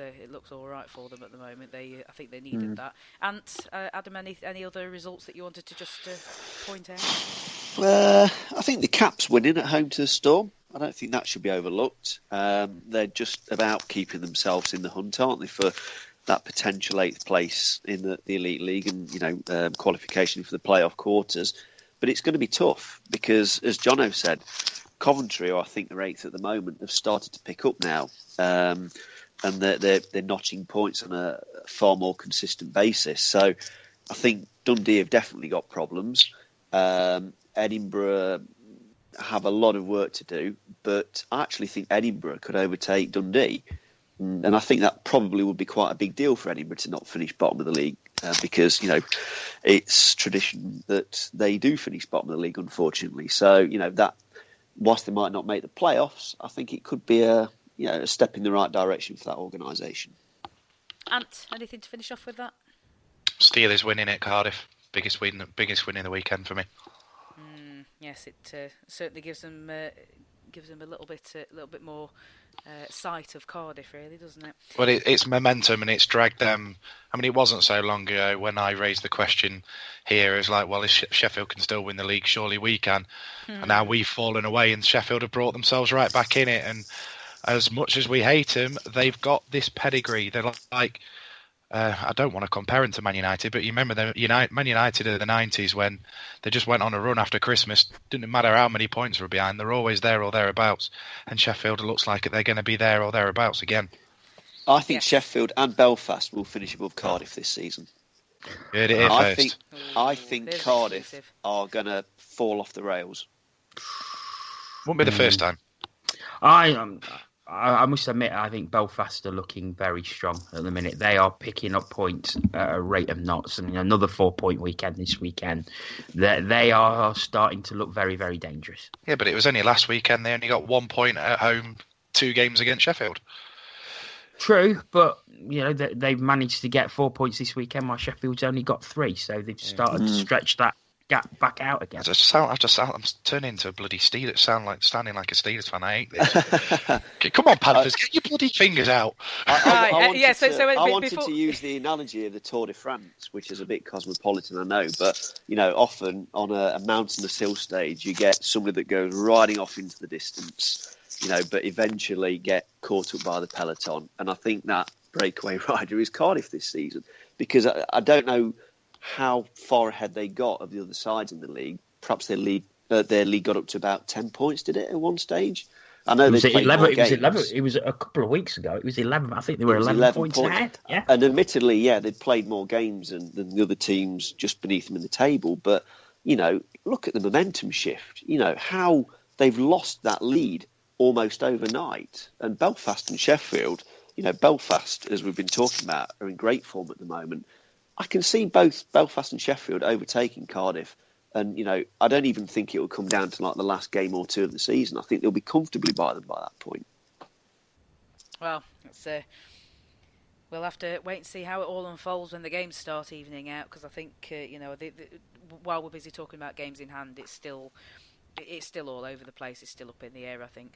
all right for them at the moment. I think they needed that. And Adam, any other results that you wanted to just point out? I think the Caps winning at home to the Storm. I don't think that should be overlooked. They're just about keeping themselves in the hunt, aren't they, for that potential 8th place in the Elite League and qualification for the playoff quarters. But it's going to be tough because, as Jono said, Coventry, who I think they're 8th at the moment, have started to pick up now, and they're notching points on a far more consistent basis. So I think Dundee have definitely got problems. Edinburgh have a lot of work to do, but I actually think Edinburgh could overtake Dundee, and I think that probably would be quite a big deal for Edinburgh to not finish bottom of the league, because it's tradition that they do finish bottom of the league, unfortunately. So that, whilst they might not make the playoffs, I think it could be a step in the right direction for that organisation. Ant, anything to finish off with that? Steelers winning at Cardiff, biggest win in the weekend for me. Yes, it certainly gives them a little bit more sight of Cardiff, really, doesn't it? Well, it's momentum, and it's dragged them. I mean, it wasn't so long ago when I raised the question here. It was like, well, if Sheffield can still win the league, surely we can. And now we've fallen away, and Sheffield have brought themselves right back in it. And as much as we hate them, they've got this pedigree. They're like, I don't want to compare them to Man United, but you remember Man United of the 90s when they just went on a run after Christmas. Didn't matter how many points were behind, they're always there or thereabouts. And Sheffield looks like they're going to be there or thereabouts again. I think Sheffield and Belfast will finish above Cardiff this season. Good, I think Cardiff are going to fall off the rails. Won't be the first time. I must admit, I think Belfast are looking very strong at the minute. They are picking up points at a rate of knots. And another 4-point weekend this weekend. They are starting to look very, very dangerous. Yeah, but it was only last weekend. They only got 1 point at home, 2 games against Sheffield. True, but they've managed to get 4 points this weekend, while Sheffield's only got 3. So they've started to stretch that gap back out again. I'm turning into a bloody Steelers. Standing like a Steelers fan. I hate this. Come on, Panthers, get your bloody fingers out. I wanted to use the analogy of the Tour de France, which is a bit cosmopolitan, I know, but often on a mountainous hill stage, you get somebody that goes riding off into the distance, but eventually get caught up by the peloton. And I think that breakaway rider is Cardiff this season, because I don't know how far ahead they got of the other sides in the league. Perhaps their league got up to about 10 points, did it, at one stage? I know they played 11. It was a couple of weeks ago. It was 11. I think they were 11 points ahead. Yeah. And admittedly, they'd played more games than the other teams just beneath them in the table. But, look at the momentum shift. How they've lost that lead almost overnight. And Belfast and Sheffield, Belfast, as we've been talking about, are in great form at the moment. I can see both Belfast and Sheffield overtaking Cardiff. And, I don't even think it will come down to like the last game or two of the season. I think they'll be comfortably by them by that point. Well, we'll have to wait and see how it all unfolds when the games start evening out, because I think, while we're busy talking about games in hand, it's still all over the place. It's still up in the air, I think.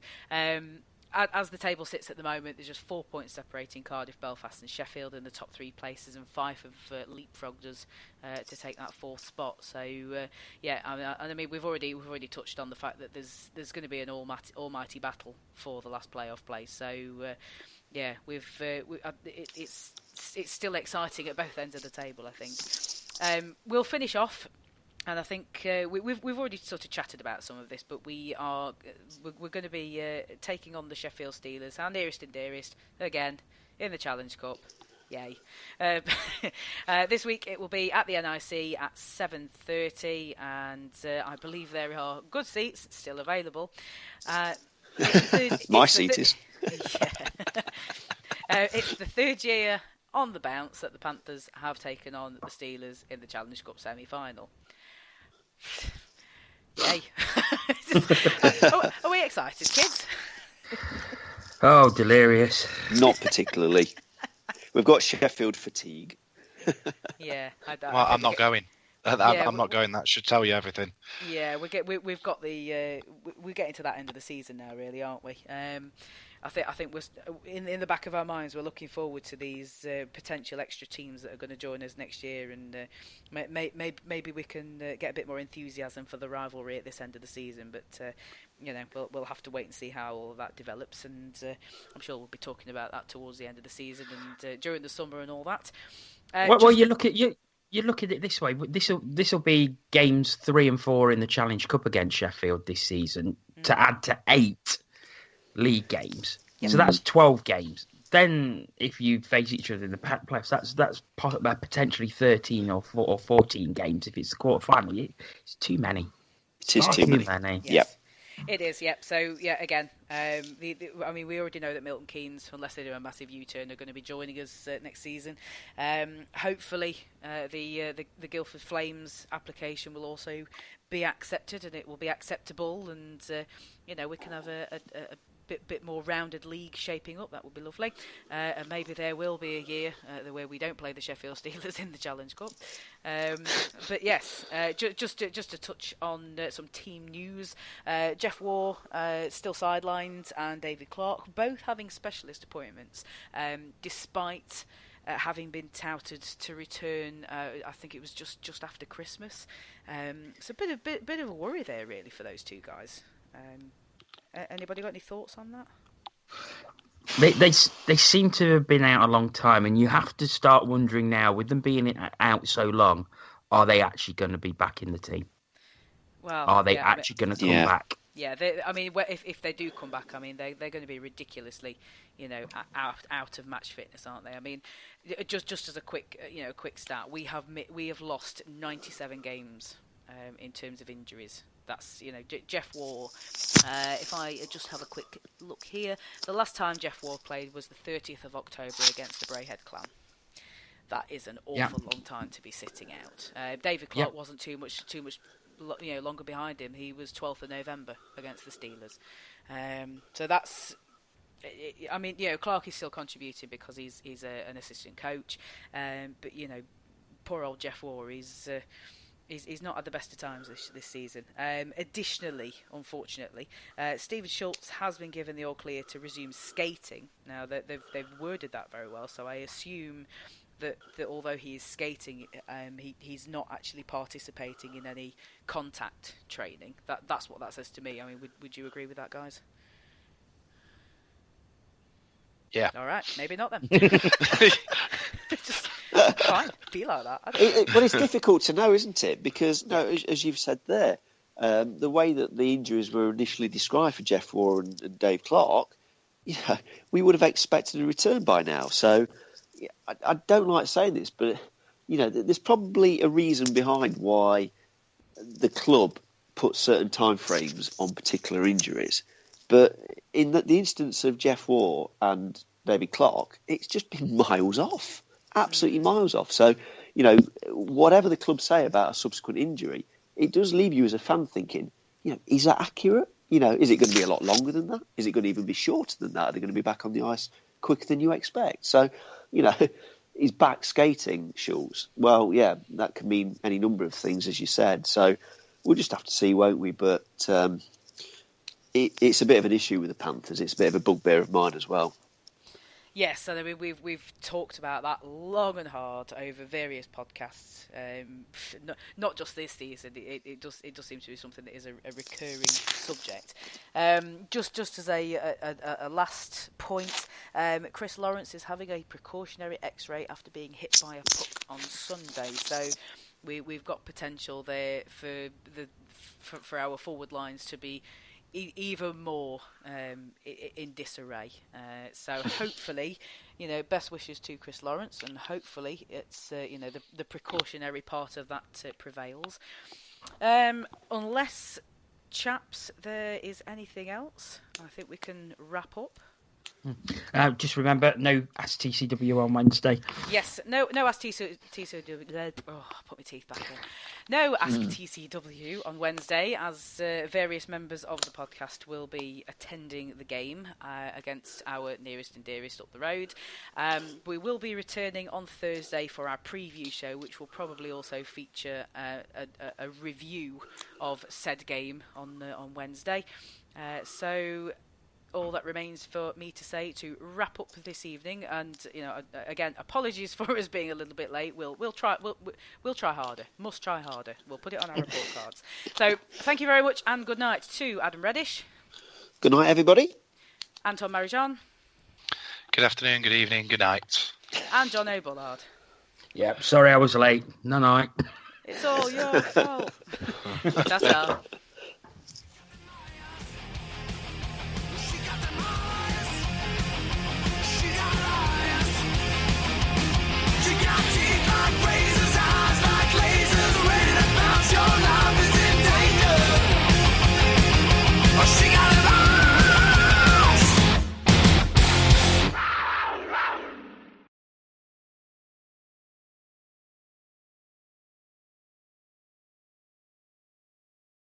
As the table sits at the moment, there's just 4 points separating Cardiff, Belfast and Sheffield in the top 3 places, and Fife have leapfrogged us to take that 4th spot. So, I mean, we've already touched on the fact that there's going to be an almighty battle for the last playoff place. So, it's still exciting at both ends of the table, I think. We'll finish off. And I think we've already sort of chatted about some of this, but we're going to be taking on the Sheffield Steelers, our nearest and dearest, again in the Challenge Cup. Yay! This week it will be at the NIC at 7:30, and I believe there are good seats still available. My seat is. It's the 3rd year on the bounce that the Panthers have taken on the Steelers in the Challenge Cup semi-final. Yay. Are we excited, kids? Oh, delirious. Not particularly. We've got Sheffield fatigue. Yeah, I'm not going. I'm not going. That should tell you everything. Yeah, we're getting to that end of the season now, really, aren't we? I think we're in the back of our minds. We're looking forward to these potential extra teams that are going to join us next year, and maybe we can get a bit more enthusiasm for the rivalry at this end of the season. But we'll have to wait and see how all of that develops, and I'm sure we'll be talking about that towards the end of the season and during the summer and all that. Well, you look at it this way. This will be games 3 and 4 in the Challenge Cup against Sheffield this season to add to 8 league games. Yep. So that's 12 games. Then if you face each other in the playoffs, that's potentially 13 or 14 games if it's the quarter-final. It's too many. It is too many. Yes. Yep. It is, yep. So, again, I mean, we already know that Milton Keynes, unless they do a massive U-turn, are going to be joining us next season. Hopefully, the Guildford Flames application will also be accepted, and it will be acceptable, and we can have a bit more rounded league shaping up. That would be lovely. And maybe there will be a year where we don't play the Sheffield Steelers in the Challenge Cup. But yes, just to touch on some team news. Jeff Waugh still sidelined, and David Clarke both having specialist appointments, despite having been touted to return. I think it was just after Christmas. So a bit of a worry there, really, for those two guys. Anybody got any thoughts on that? They seem to have been out a long time, and you have to start wondering now, with them being out so long, are they actually going to be back in the team? Well, are they actually going to come back? Yeah, I mean, if they do come back, I mean, they're going to be ridiculously, out of match fitness, aren't they? I mean, just as a quick stat, we have lost 97 games in terms of injuries. That's, Jeff Waugh. If I just have a quick look here, the last time Jeff Waugh played was the 30th of October against the Brayhead Clan. That is an awful long time to be sitting out. David Clarke wasn't too much longer behind him. He was 12th of November against the Steelers. So that's. I mean, Clarke is still contributing because he's an assistant coach. But poor old Jeff Waugh He's not at the best of times this season. Additionally, unfortunately, Stephen Schultz has been given the all clear to resume skating. Now, they've worded that very well, so I assume that although he is skating, he's not actually participating in any contact training. That's what that says to me. I mean, would you agree with that, guys? Yeah. All right, maybe not then. Just fine, be like that. But it's difficult to know, isn't it? Because, as you've said there, the way that the injuries were initially described for Jeff Waugh and Dave Clarke, we would have expected a return by now. So I don't like saying this, but there's probably a reason behind why the club put certain timeframes on particular injuries. But in the instance of Jeff Waugh and David Clarke, it's just been miles off. Absolutely miles off. So, whatever the club say about a subsequent injury, it does leave you as a fan thinking, is that accurate? Is it going to be a lot longer than that? Is it going to even be shorter than that? Are they going to be back on the ice quicker than you expect? So, he's back skating, Schulz. Well, yeah, that can mean any number of things, as you said. So we'll just have to see, won't we? But it's a bit of an issue with the Panthers. It's a bit of a bugbear of mine as well. Yes, and I mean we've talked about that long and hard over various podcasts. Not just this season. It does seem to be something that is a recurring subject. Just as a last point, Chris Lawrence is having a precautionary X-ray after being hit by a puck on Sunday. So we've got potential there for our forward lines to be even more in disarray. So hopefully, best wishes to Chris Lawrence, and hopefully it's the precautionary part of that prevails. Unless, chaps, there is anything else, I think we can wrap up. Just remember, no Ask TCW on Wednesday. Yes, no Ask TCW. Oh, put my teeth back in. No Ask TCW on Wednesday, as various members of the podcast will be attending the game against our nearest and dearest up the road. We will be returning on Thursday for our preview show, which will probably also feature a review of said game on Wednesday. So all that remains for me to say to wrap up this evening, and again, apologies for us being a little bit late. We'll try harder. Must try harder. We'll put it on our report cards. So thank you very much, and good night to Adam Reddish. Good night, everybody. Antoine Marie-Jeanne. Good afternoon, good evening, good night. And Jono Bullard. Yep, sorry I was late. No night. It's all your fault. Ta-ta.